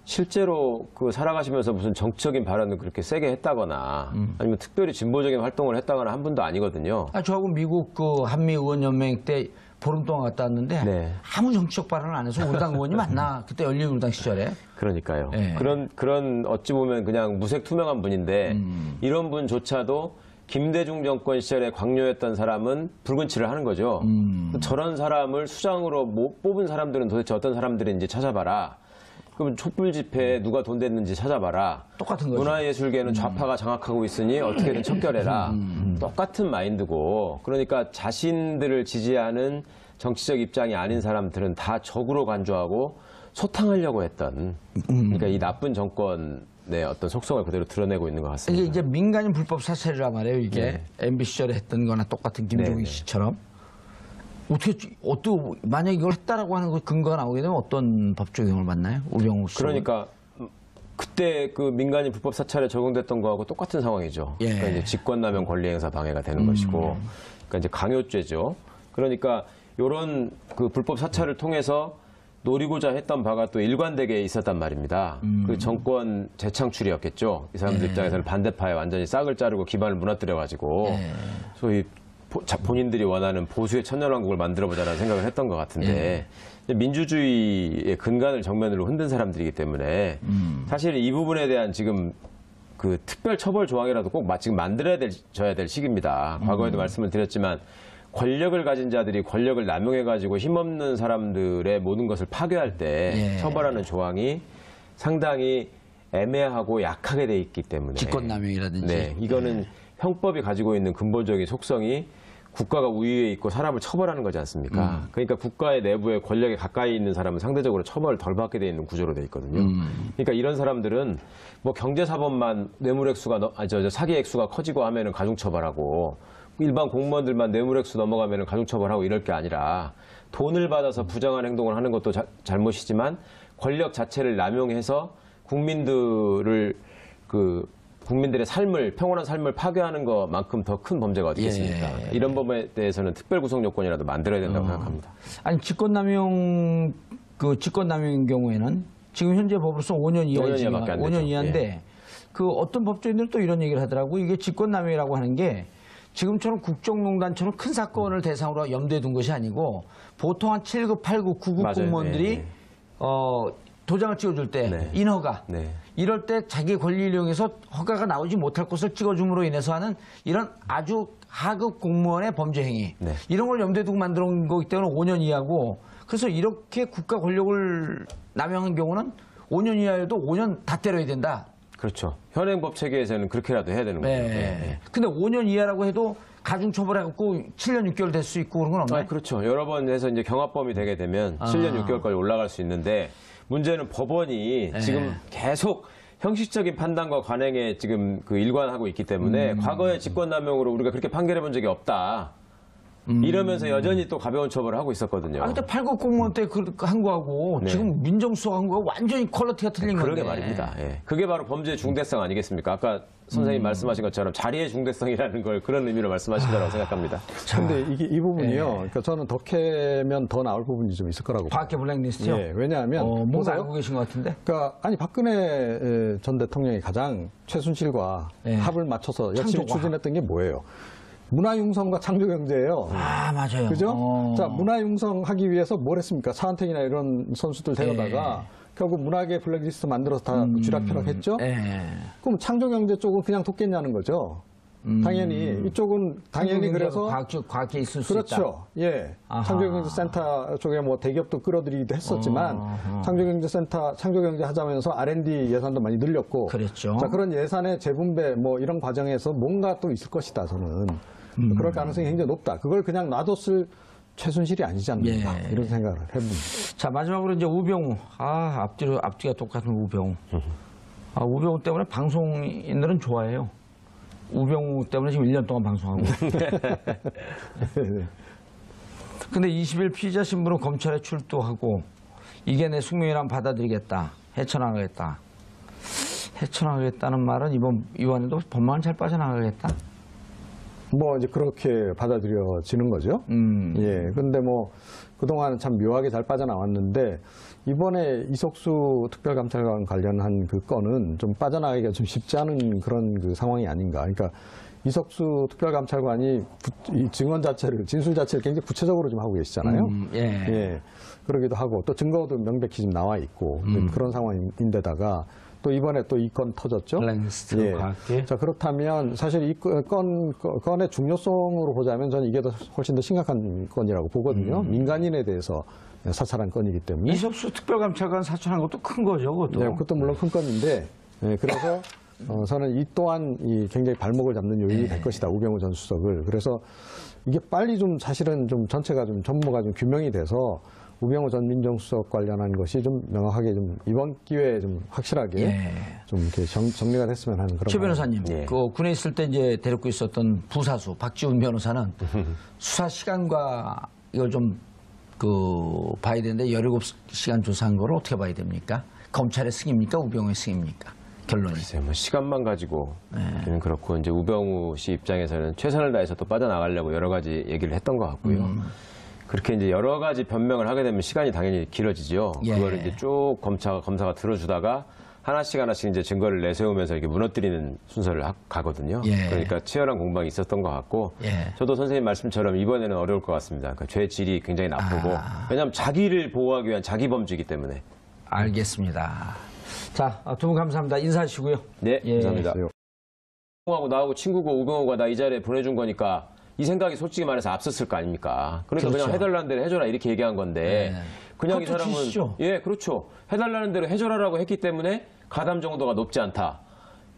실제로 그 살아가시면서 무슨 정치적인 발언을 그렇게 세게 했다거나 아니면 특별히 진보적인 활동을 했다거나 한 분도 아니거든요. 아, 저하고 미국 그 한미의원연맹 때 보름 동안 갔다 왔는데 네. 아무 정치적 발언을 안 해서 우리 당 의원이 맞나? 그때 열린우리당 시절에. 그러니까요. 네. 그런 어찌 보면 그냥 무색 투명한 분인데 이런 분조차도 김대중 정권 시절에 광료였던 사람은 붉은 칠을 하는 거죠. 저런 사람을 수장으로 못 뽑은 사람들은 도대체 어떤 사람들인지 찾아봐라. 그럼 촛불 집회에 누가 돈 댔는지 찾아봐라. 똑같은 거죠. 문화예술계는 좌파가 장악하고 있으니 어떻게든 척결해라. 똑같은 마인드고 그러니까 자신들을 지지하는 정치적 입장이 아닌 사람들은 다 적으로 간주하고 소탕하려고 했던 그러니까 이 나쁜 정권의 어떤 속성을 그대로 드러내고 있는 것 같습니다. 이게 이제 민간인 불법 사찰이란 말이에요. 이게 MB 시절에 했던 거나 똑같은 김종인 씨처럼. 어떻게 만약 이걸 했다라고 하는 거 근거가 나오게 되면 어떤 법 적용을 받나요? 우병우 씨. 그러니까 그때 그 민간인 불법 사찰에 적용됐던 거하고 똑같은 상황이죠. 그러니까 이제 직권남용 권리행사 방해가 되는 것이고, 그러니까 이제 강요죄죠. 그러니까 이런 그 불법 사찰을 통해서 노리고자 했던 바가 또 일관되게 있었단 말입니다. 그 정권 재창출이었겠죠. 이 사람들 입장에서는 반대파에 완전히 싹을 자르고 기반을 무너뜨려가지고 소위 본인들이 원하는 보수의 천년왕국을 만들어보자라는 생각을 했던 것 같은데 민주주의의 근간을 정면으로 흔든 사람들이기 때문에 사실 이 부분에 대한 지금 그 특별 처벌 조항이라도 꼭 지금 만들어져야 될 시기입니다. 과거에도 말씀을 드렸지만 권력을 가진 자들이 권력을 남용해가지고 힘없는 사람들의 모든 것을 파괴할 때 처벌하는 조항이 상당히 애매하고 약하게 돼 있기 때문에 직권남용이라든지. 네, 이거는 형법이 가지고 있는 근본적인 속성이 국가가 우위에 있고 사람을 처벌하는 거지 않습니까? 그러니까 국가의 내부에 권력에 가까이 있는 사람은 상대적으로 처벌을 덜 받게 돼 있는 구조로 돼 있거든요. 그러니까 이런 사람들은 뭐 경제사범만 뇌물액수가 사기액수가 커지고 하면은 가중처벌하고 일반 공무원들만 뇌물액수 넘어가면은 가중처벌하고 이럴 게 아니라 돈을 받아서 부정한 행동을 하는 것도 잘못이지만 권력 자체를 남용해서 국민들의 평온한 삶을 파괴하는 것만큼 더 큰 범죄가 어디 있겠습니까? 이런 범에 대해서는 특별 구속 요건이라도 만들어야 된다고 생각합니다. 아니 직권남용인 경우에는 지금 현재 법으로서 5년 이하이지 5년 이하인데 그 어떤 법조인들은 또 이런 얘기를 하더라고. 이게 직권남용이라고 하는 게 지금처럼 국정농단처럼 큰 사건을 대상으로 염두에 둔 것이 아니고 보통 한 7급, 8급, 9급 맞아요. 공무원들이 도장을 찍어줄 때 인허가 이럴 때 자기 권리를 이용해서 허가가 나오지 못할 것을 찍어줌으로 인해서 하는 이런 아주 하급 공무원의 범죄 행위 이런 걸 염두에 두고 만들어 온 거기 때문에 5년 이하고 그래서 이렇게 국가 권력을 남용한 경우는 5년 이하여도 5년 다 때려야 된다. 그렇죠. 현행 법 체계에서는 그렇게라도 해야 되는 거죠. 근데 5년 이하라고 해도 가중처벌해갖고 7년 6개월 될 수 있고 그런 건 없나요? 그렇죠. 여러 번 해서 이제 경합범이 되게 되면 7년 6개월까지 올라갈 수 있는데 문제는 법원이 지금 계속 형식적인 판단과 관행에 지금 그 일관하고 있기 때문에 과거의 직권남용으로 우리가 그렇게 판결해 본 적이 없다. 이러면서 여전히 또 가벼운 처벌을 하고 있었거든요. 그때 8급 공무원 때 한 거하고 지금 민정수석 한 거하고 완전히 퀄리티가 틀린 건데. 그러게 말입니다. 그게 바로 범죄의 중대성 아니겠습니까? 아까 선생님 말씀하신 것처럼 자리의 중대성이라는 걸 그런 의미로 말씀하신 거라고 생각합니다. 근데 이 부분이요. 그러니까 저는 더 캐면 더 나올 부분이 좀 있을 거라고. 과학계 블랙리스트요? 왜냐하면 뭔가 알고 계신 것 같은데? 그러니까 박근혜 전 대통령이 가장 최순실과 합을 맞춰서 열심히 추진했던 게 뭐예요? 문화융성과 창조경제예요. 아, 맞아요. 그죠? 자, 문화융성하기 위해서 뭘 했습니까? 차은택이나 이런 선수들 데려다가 결국 문화계 블랙리스트 만들어서 다 쥐락펴락했죠? 그럼 창조경제 쪽은 그냥 뒀겠냐는 거죠. 당연히 이쪽은 당연히 그래서 과학에 있을 수 그렇죠. 있다. 예. 창조경제센터 쪽에 뭐 대기업도 끌어들이기도 했었지만 창조경제 하자면서 R&D 예산도 많이 늘렸고 그랬죠. 자, 그런 예산의 재분배 뭐 이런 과정에서 뭔가 또 있을 것이다. 저는 그럴 가능성이 굉장히 높다. 그걸 그냥 놔뒀을 최순실이 아니지 않는가 이런 생각을 해봅니다. 자, 마지막으로 이제 우병우. 앞뒤가 똑같은 우병우. 우병우 때문에 방송인들은 좋아해요. 우병우 때문에 지금 1년 동안 방송하고. 근데 20일 피의자 신분으로 검찰에 출두하고 이게 내 숙명이라면 받아들이겠다. 헤쳐나가겠다. 헤쳐나가겠다는 말은 이번에도 법망은 잘 빠져나가겠다. 뭐 이제 그렇게 받아들여지는 거죠. 예. 근데 뭐 그동안은 참 묘하게 잘 빠져나왔는데 이번에 이석수 특별감찰관 관련한 그 건은 좀 빠져나가기가 좀 쉽지 않은 그런 그 상황이 아닌가. 그러니까 이석수 특별감찰관이 이 증언 자체를, 진술 자체를 굉장히 구체적으로 좀 하고 계시잖아요. 예. 그러기도 하고 또 증거도 명백히 지금 나와 있고 그런 상황인데다가 또 이번에 또 이 건 터졌죠. 예. 자, 그렇다면 사실 이 건의 중요성으로 보자면 저는 이게 훨씬 더 심각한 건이라고 보거든요. 민간인에 대해서 사찰한 건이기 때문에. 이석수 특별감찰관 사찰한 것도 큰 거죠, 그것도. 네, 그것도 물론 큰 건인데, 그래서 저는 이 또한 굉장히 발목을 잡는 요인이 될 것이다, 우병우 전 수석을. 그래서 이게 빨리 좀 사실은 좀 전체가 좀 전모가 좀 규명이 돼서 우병우 전 민정수석 관련한 것이 좀 명확하게 좀 이번 기회에 좀 확실하게 좀 이렇게 정리가 됐으면 하는 그런. 최 변호사님, 그 군에 있을 때 이제 데리고 있었던 부사수 박지훈 변호사는 수사 시간과 이걸 좀 봐야 되는데 17시간 조사한 걸 어떻게 봐야 됩니까? 검찰의 승입니까? 우병우의 승입니까? 결론이. 글쎄요, 뭐 시간만 가지고는 그렇고 이제 우병우 씨 입장에서는 최선을 다해서 또 빠져나가려고 여러 가지 얘기를 했던 것 같고요. 그렇게 이제 여러 가지 변명을 하게 되면 시간이 당연히 길어지죠. 그거를 이제 쭉 검사가 들어주다가 하나씩 이제 증거를 내세우면서 이렇게 무너뜨리는 순서를 가거든요. 그러니까 치열한 공방이 있었던 것 같고, 저도 선생님 말씀처럼 이번에는 어려울 것 같습니다. 그러니까 죄 질이 굉장히 나쁘고, 왜냐하면 자기를 보호하기 위한 자기 범죄이기 때문에. 알겠습니다. 자, 두 분 감사합니다. 인사하시고요. 네, 감사합니다. 우병우하고 나하고 친구고 우병우가 나 이 자리에 보내준 거니까 이 생각이 솔직히 말해서 앞섰을 거 아닙니까? 그러니까 그냥 해달라는 대로 해줘라 이렇게 얘기한 건데 그냥 이 사람은 지시죠. 그렇죠. 해달라는 대로 해줘라라고 했기 때문에 가담 정도가 높지 않다.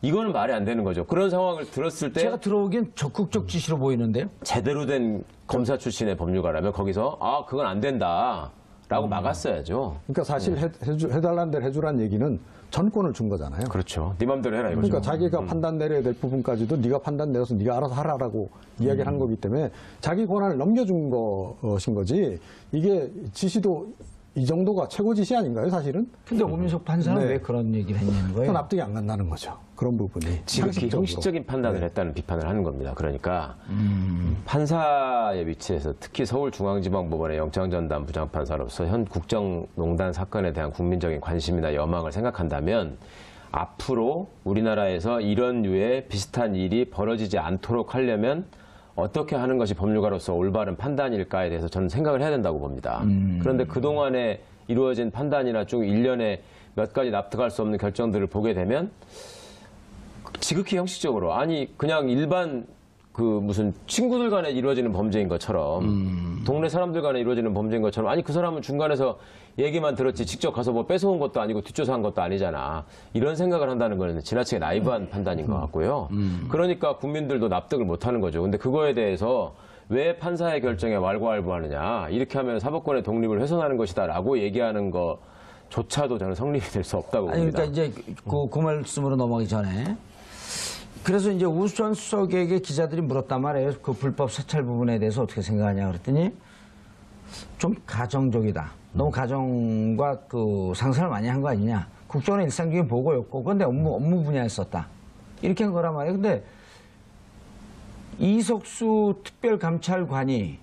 이거는 말이 안 되는 거죠. 그런 상황을 들었을 때 제가 들어오기엔 적극적 지시로 보이는데요. 제대로 된 검사 출신의 법률가라면 거기서 그건 안 된다라고 막았어야죠. 그러니까 사실 해달라는 대로 해주라는 얘기는 전권을 준 거잖아요. 그렇죠. 네 맘대로 해라 이거죠. 그러니까 자기가 판단 내려야 될 부분까지도 네가 판단 내려서 네가 알아서 하라라고 이야기를 한 거기 때문에 자기 권한을 넘겨준 것인 거지. 이게 지시도 이 정도가 최고 지시 아닌가요, 사실은? 근데 오민석 판사는 왜 그런 얘기를 했냐는 거예요? 그건 납득이 안 간다는 거죠. 그런 부분이. 지극히 형식적인 판단을 했다는 비판을 하는 겁니다. 그러니까 판사의 위치에서 특히 서울중앙지방법원의 영장전담 부장판사로서 현 국정농단 사건에 대한 국민적인 관심이나 여망을 생각한다면 앞으로 우리나라에서 이런 류의 비슷한 일이 벌어지지 않도록 하려면 어떻게 하는 것이 법률가로서 올바른 판단일까에 대해서 저는 생각을 해야 된다고 봅니다. 그런데 그동안에 이루어진 판단이나 쭉 일련의 몇 가지 납득할 수 없는 결정들을 보게 되면 지극히 형식적으로 그냥 일반 무슨 친구들 간에 이루어지는 범죄인 것처럼 동네 사람들 간에 이루어지는 범죄인 것처럼 그 사람은 중간에서 얘기만 들었지 직접 가서 뭐 뺏어온 것도 아니고 뒷조사한 것도 아니잖아. 이런 생각을 한다는 건 지나치게 나이브한 판단인 것 같고요. 그러니까 국민들도 납득을 못하는 거죠. 근데 그거에 대해서 왜 판사의 결정에 왈가왈부하느냐. 이렇게 하면 사법권의 독립을 훼손하는 것이다 라고 얘기하는 것조차도 저는 성립이 될 수 없다고 봅니다. 그러니까 이제 그 말씀으로 넘어가기 전에 그래서 이제 우 전 수석에게 기자들이 물었단 말이에요. 그 불법 사찰 부분에 대해서 어떻게 생각하냐 그랬더니 좀 가정적이다. 너무 가정과 상상을 많이 한 거 아니냐. 국정원의 일상적인 보고였고 그런데 업무 분야에 썼다. 이렇게 한 거란 말이에요. 근데 이석수 특별감찰관이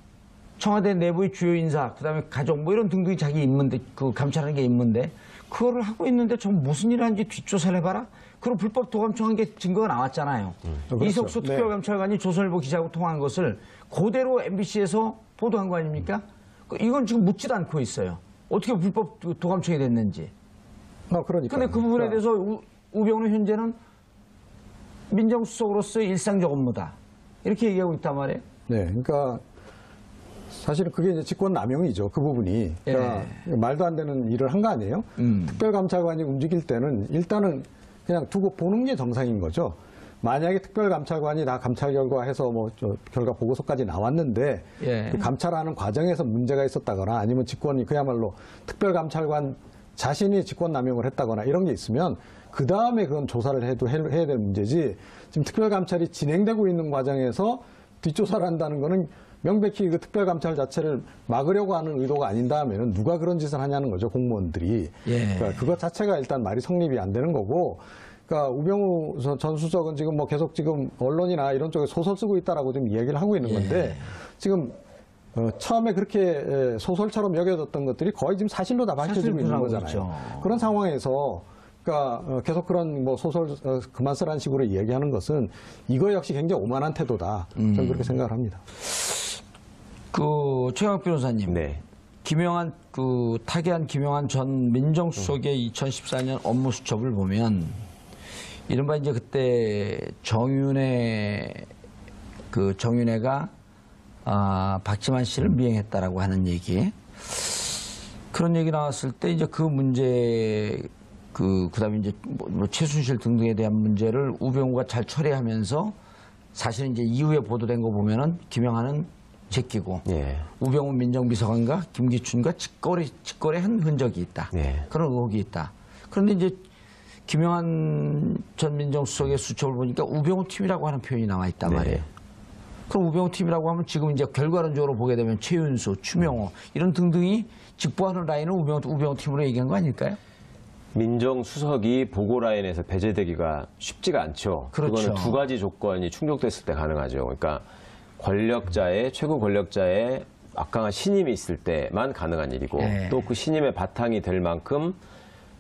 청와대 내부의 주요 인사, 그다음에 가족 뭐 이런 등등이 자기 임무인데 감찰하는 게 임무인데 그거를 하고 있는데 저 무슨 일을 하는지 뒷조사를 해봐라. 그리고 불법 도감청한 게 증거가 나왔잖아요. 그렇죠. 이석수 특별감찰관이 조선일보 기자하고 통화한 것을 그대로 MBC에서 보도한 거 아닙니까? 이건 지금 묻지도 않고 있어요. 어떻게 불법 도감청이 됐는지. 그러니까. 근데 그 부분에 대해서 우병우는 현재는 민정수석으로서의 일상적 업무다. 이렇게 얘기하고 있단 말이에요. 네, 그러니까 사실은 그게 이제 직권남용이죠. 그 부분이. 그러니까 말도 안 되는 일을 한 거 아니에요? 특별감찰관이 움직일 때는 일단은 그냥 두고 보는 게 정상인 거죠. 만약에 특별감찰관이 다 감찰 결과해서 뭐 결과 보고서까지 나왔는데 그 감찰하는 과정에서 문제가 있었다거나 아니면 직권이 그야말로 특별감찰관 자신이 직권남용을 했다거나 이런 게 있으면 그 다음에 그건 조사를 해야 될 문제지, 지금 특별감찰이 진행되고 있는 과정에서 뒷조사를 한다는 거는 명백히 그 특별감찰 자체를 막으려고 하는 의도가 아닌다면 누가 그런 짓을 하냐는 거죠, 공무원들이. 그러니까 그것 자체가 일단 말이 성립이 안 되는 거고, 그러니까 우병우 전 수석은 지금 뭐 계속 지금 언론이나 이런 쪽에 소설 쓰고 있다라고 지금 이야기를 하고 있는 건데, 지금 처음에 그렇게 소설처럼 여겨졌던 것들이 거의 지금 사실로 다 밝혀지고 있는 거잖아요. 있죠. 그런 상황에서 그러니까 계속 그런 뭐 소설 그만 쓰라는 식으로 이야기하는 것은 이거 역시 굉장히 오만한 태도다. 저는 그렇게 생각을 합니다. 최강욱 변호사님, 김영한 타계한 김영한 전 민정수석의 2014년 업무 수첩을 보면 이른바 이제 그때 정윤회가 박지만 씨를 미행했다라고 하는 얘기, 그런 얘기 나왔을 때 이제 그 문제 그다음에 이제 뭐 최순실 등등에 대한 문제를 우병우가 잘 처리하면서 사실은 이제 이후에 보도된 거 보면은 김영한은 제끼고 우병우 민정비서관과 김기춘과 직거래한 흔적이 있다. 그런 의혹이 있다. 그런데 이제 김영한 전 민정수석의 수첩을 보니까 우병우 팀이라고 하는 표현이 나와 있단 말이에요. 그럼 우병우 팀이라고 하면 지금 이제 결과론적으로 보게 되면 최윤수, 추명호 이런 등등이 직보하는 라인을 우병우 팀으로 얘기한 거 아닐까요? 민정수석이 보고 라인에서 배제되기가 쉽지가 않죠. 그거는 두 가지 조건이 충족됐을 때 가능하죠. 그러니까 최고 권력자의 막강한 신임이 있을 때만 가능한 일이고, 또 그 신임의 바탕이 될 만큼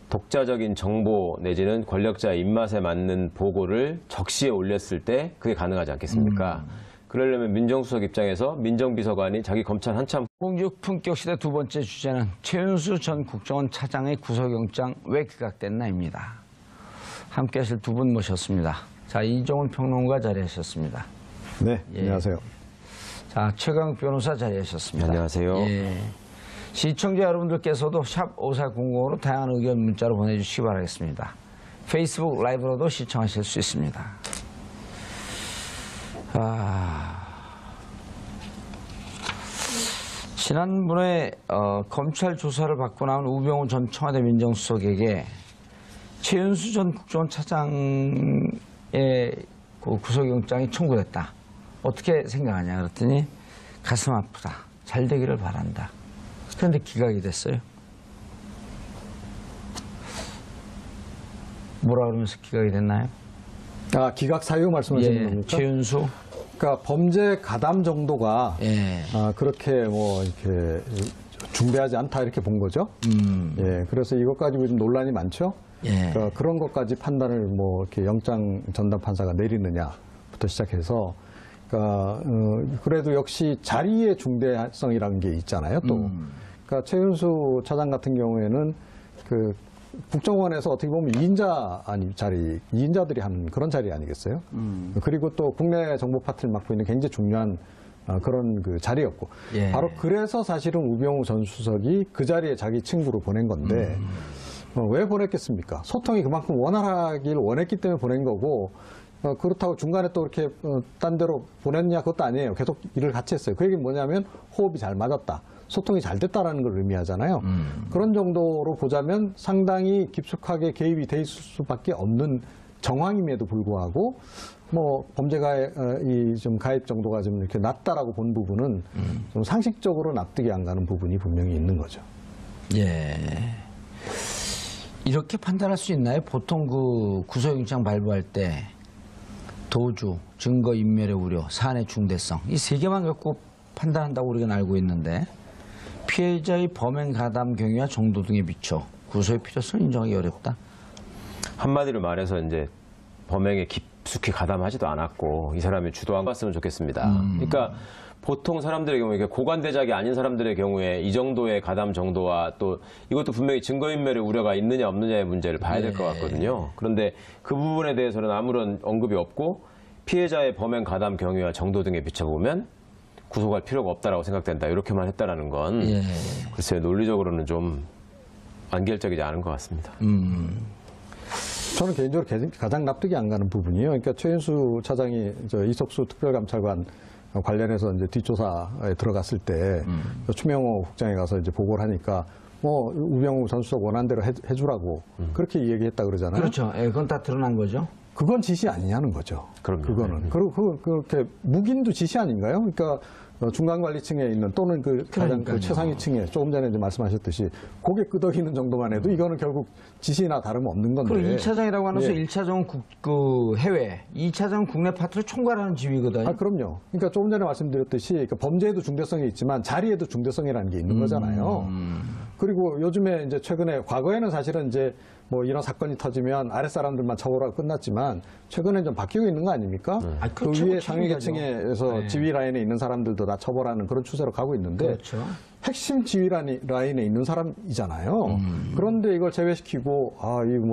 독자적인 정보 내지는 권력자의 입맛에 맞는 보고를 적시에 올렸을 때 그게 가능하지 않겠습니까? 그러려면 민정수석 입장에서 민정비서관이 자기 검찰 한참 공직 품격시대 두 번째 주제는 최윤수 전 국정원 차장의 구속영장 왜 기각됐나입니다. 함께 하실 두 분 모셨습니다. 자, 이종훈 평론가 자리하셨습니다. 네, 안녕하세요. 자, 최강욱 변호사 자리하셨습니다. 안녕하세요. 시청자 여러분들께서도 샵 5400으로 다양한 의견 문자로 보내주시기 바라겠습니다. 페이스북 라이브로도 시청하실 수 있습니다. 지난번에 검찰 조사를 받고 나온 우병우 전 청와대 민정수석에게 최윤수 전 국정원 차장의 구속영장이 청구됐다. 어떻게 생각하냐 그랬더니 가슴 아프다. 잘 되기를 바란다. 그런데 기각이 됐어요. 뭐라 그러면서 기각이 됐나요? 기각 사유 말씀하시는 겁니까? 최윤수. 그러니까 범죄 가담 정도가 그렇게 뭐 이렇게 중대하지 않다 이렇게 본 거죠. 그래서 이것 가지고 좀 논란이 많죠. 그러니까 그런 것까지 판단을 뭐 이렇게 영장 전담 판사가 내리느냐부터 시작해서, 그러니까 그래도 역시 자리의 중대성이라는 게 있잖아요. 또, 그러니까 최윤수 차장 같은 경우에는 그 국정원에서 어떻게 보면 2인자들이 하는 그런 자리 아니겠어요? 그리고 또 국내 정보 파트를 맡고 있는 굉장히 중요한 그런 그 자리였고, 바로 그래서 사실은 우병우 전 수석이 그 자리에 자기 친구로 보낸 건데, 왜 보냈겠습니까? 소통이 그만큼 원활하길 원했기 때문에 보낸 거고, 그렇다고 중간에 또 이렇게 딴 데로 보냈냐 그것도 아니에요. 계속 일을 같이 했어요. 그 얘기는 뭐냐면 호흡이 잘 맞았다. 소통이 잘 됐다라는 걸 의미하잖아요. 그런 정도로 보자면 상당히 깊숙하게 개입이 돼 있을 수밖에 없는 정황임에도 불구하고 뭐 범죄가의 좀 가입 정도가 좀 이렇게 낮다라고 본 부분은 좀 상식적으로 납득이 안 가는 부분이 분명히 있는 거죠. 이렇게 판단할 수 있나요? 보통 그 구속영장 발부할 때 도주, 증거인멸의 우려, 사안의 중대성 이 세 개만 갖고 판단한다고 우리가 알고 있는데, 피해자의 범행 가담 경위와 정도 등에 비춰 구속의 필요성을 인정하기 어렵다. 한마디로 말해서 이제 범행의 깊숙이 가담하지도 않았고 이 사람이 주도한 것 같으면 좋겠습니다. 그러니까 보통 사람들의 경우에 고관대작이 아닌 사람들의 경우에 이 정도의 가담 정도와 또 이것도 분명히 증거인멸의 우려가 있느냐 없느냐의 문제를 봐야 될 것 같거든요. 그런데 그 부분에 대해서는 아무런 언급이 없고 피해자의 범행 가담 경위와 정도 등에 비춰보면 구속할 필요가 없다라고 생각된다. 이렇게만 했다라는 건 글쎄요, 논리적으로는 좀 완결적이지 않은 것 같습니다. 저는 개인적으로 가장 납득이 안 가는 부분이에요. 그러니까 최윤수 차장이 이석수 특별감찰관 관련해서 이제 뒷조사에 들어갔을 때 추명호 국장에 가서 이제 보고를 하니까 뭐 우병우 전 수석 원하는 대로 해주라고 그렇게 얘기했다 그러잖아요. 그렇죠. 예, 그건 다 드러난 거죠. 그건 지시 아니냐는 거죠. 그럼요. 그거는. 그리고 그렇게 묵인도 지시 아닌가요? 그러니까 중간관리층에 있는 또는 가장 최상위층에 조금 전에 이제 말씀하셨듯이 고개 끄덕이는 정도만 해도 이거는 결국 지시나 다름없는 건데. 그리고 1차장이라고 하면서 예. 1차장은 해외, 2차장은 국내 파트를 총괄하는 지휘거든요. 그럼요. 그러니까 조금 전에 말씀드렸듯이 그러니까 범죄에도 중대성이 있지만 자리에도 중대성이라는 게 있는 거잖아요. 그리고 요즘에 이제 최근에 과거에는 사실은 이제 뭐 이런 사건이 터지면 아랫사람들만 처벌하고 끝났지만 최근에 좀 바뀌고 있는 거 아닙니까? 그 위에 상위 계층에서 지휘 라인에 있는 사람들도 다 처벌하는 그런 추세로 가고 있는데 그렇죠. 핵심 지휘 라인에 있는 사람이잖아요. 그런데 이걸 제외시키고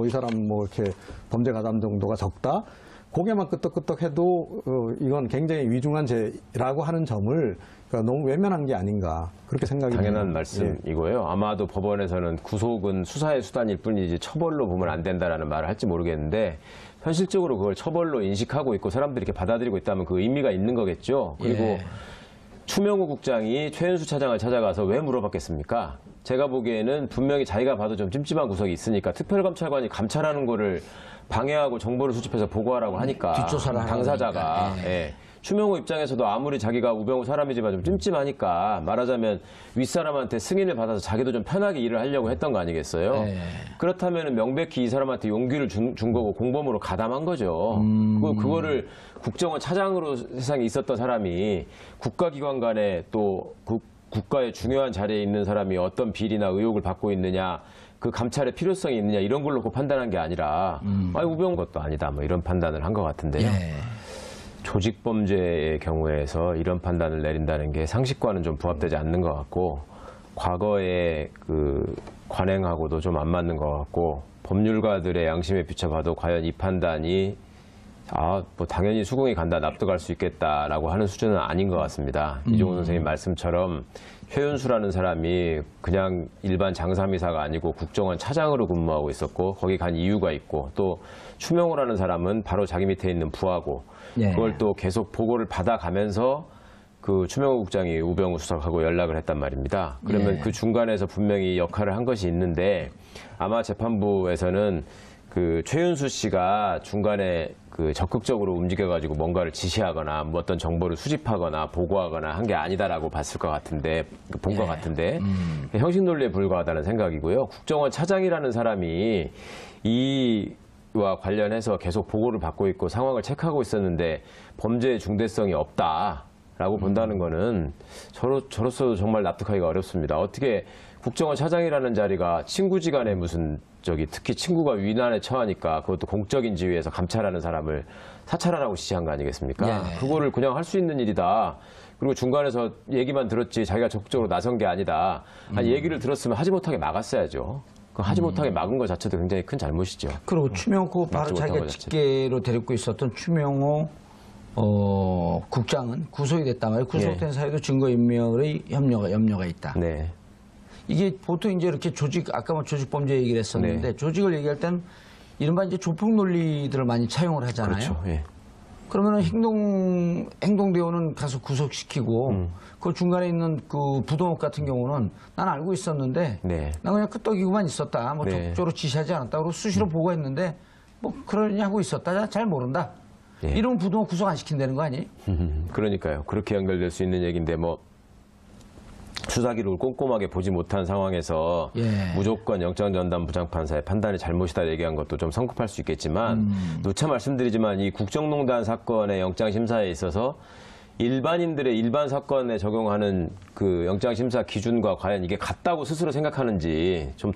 이 사람 뭐 이렇게 범죄 가담 정도가 적다. 고개만 끄덕끄덕해도 이건 굉장히 위중한 죄라고 하는 점을 그러니까 너무 외면한 게 아닌가 그렇게 생각이 당연한 듭니다. 말씀이고요. 아마도 법원에서는 구속은 수사의 수단일 뿐이지 처벌로 보면 안 된다라는 말을 할지 모르겠는데 현실적으로 그걸 처벌로 인식하고 있고 사람들이 이렇게 받아들이고 있다면 그 의미가 있는 거겠죠. 그리고 추명호 국장이 최윤수 차장을 찾아가서 왜 물어봤겠습니까? 제가 보기에는 분명히 자기가 봐도 좀 찜찜한 구석이 있으니까 특별감찰관이 감찰하는 거를 방해하고 정보를 수집해서 보고하라고 하니까 뒷조사를 당사자가 추명호 입장에서도 아무리 자기가 우병우 사람이지만 좀 찜찜하니까 말하자면 윗사람한테 승인을 받아서 자기도 좀 편하게 일을 하려고 했던 거 아니겠어요? 그렇다면 명백히 이 사람한테 용기를 준 거고 공범으로 가담한 거죠. 그거를 국정원 차장으로 세상에 있었던 사람이 국가기관 간에 또 국가의 중요한 자리에 있는 사람이 어떤 비리나 의혹을 받고 있느냐 그 감찰의 필요성이 있느냐 이런 걸 놓고 판단한 게 아니라 우병우 것도 아니다 뭐 이런 판단을 한 것 같은데요. 조직범죄의 경우에서 이런 판단을 내린다는 게 상식과는 좀 부합되지 않는 것 같고 과거에 그 관행하고도 좀 안 맞는 것 같고 법률가들의 양심에 비춰봐도 과연 이 판단이 뭐 당연히 수긍이 간다 납득할 수 있겠다라고 하는 수준은 아닌 것 같습니다. 이종훈 선생님 말씀처럼 최윤수라는 사람이 그냥 일반 장사미사가 아니고 국정원 차장으로 근무하고 있었고 거기 간 이유가 있고 또 추명호라는 사람은 바로 자기 밑에 있는 부하고 그걸 또 계속 보고를 받아가면서 그 추명호 국장이 우병우 수석하고 연락을 했단 말입니다. 그러면 그 중간에서 분명히 역할을 한 것이 있는데 아마 재판부에서는 그 최윤수 씨가 중간에 그 적극적으로 움직여가지고 뭔가를 지시하거나 뭐 어떤 정보를 수집하거나 보고하거나 한 게 아니다라고 봤을 것 같은데 본 것 같은데 형식 논리에 불과하다는 생각이고요. 국정원 차장이라는 사람이 이와 관련해서 계속 보고를 받고 있고 상황을 체크하고 있었는데 범죄의 중대성이 없다라고 본다는 거는 저로서도 정말 납득하기가 어렵습니다. 어떻게 국정원 차장이라는 자리가 친구지간에 무슨 특히 친구가 위난에 처하니까 그것도 공적인 지위에서 감찰하는 사람을 사찰하라고 지시한 거 아니겠습니까? 그거를 그냥 할 수 있는 일이다. 그리고 중간에서 얘기만 들었지 자기가 적극적으로 나선 게 아니다. 아니, 얘기를 들었으면 하지 못하게 막았어야죠. 그 하지 못하게 막은 것 자체도 굉장히 큰 잘못이죠. 그리고 추명호 바로 자기가 직계로 데리고 있었던 추명호 국장은 구속이 됐단 말이에요. 구속된 사유도 증거인멸의 염려가 있다. 이게 보통 이제 이렇게 아까 뭐 조직범죄 얘기를 했었는데 조직을 얘기할 땐 이른바 이제 조폭 논리들을 많이 차용을 하잖아요. 그렇죠. 그러면은 행동대원은 가서 구속시키고 그 중간에 있는 그 부동업 같은 경우는 난 알고 있었는데 난 그냥 끄떡이고만 있었다. 뭐 적극적으로 지시하지 않았다. 그리고 수시로 보고했는데 뭐 그러냐고 있었다. 잘 모른다. 이런 부동업 구속 안 시킨다는 거 아니에요? 그러니까요. 그렇게 연결될 수 있는 얘기인데 뭐 수사 기록을 꼼꼼하게 보지 못한 상황에서 무조건 영장전담 부장판사의 판단이 잘못이다 얘기한 것도 좀 성급할 수 있겠지만 누차 말씀드리지만 이 국정농단 사건의 영장심사에 있어서 일반인들의 일반 사건에 적용하는 그 영장심사 기준과 과연 이게 같다고 스스로 생각하는지 좀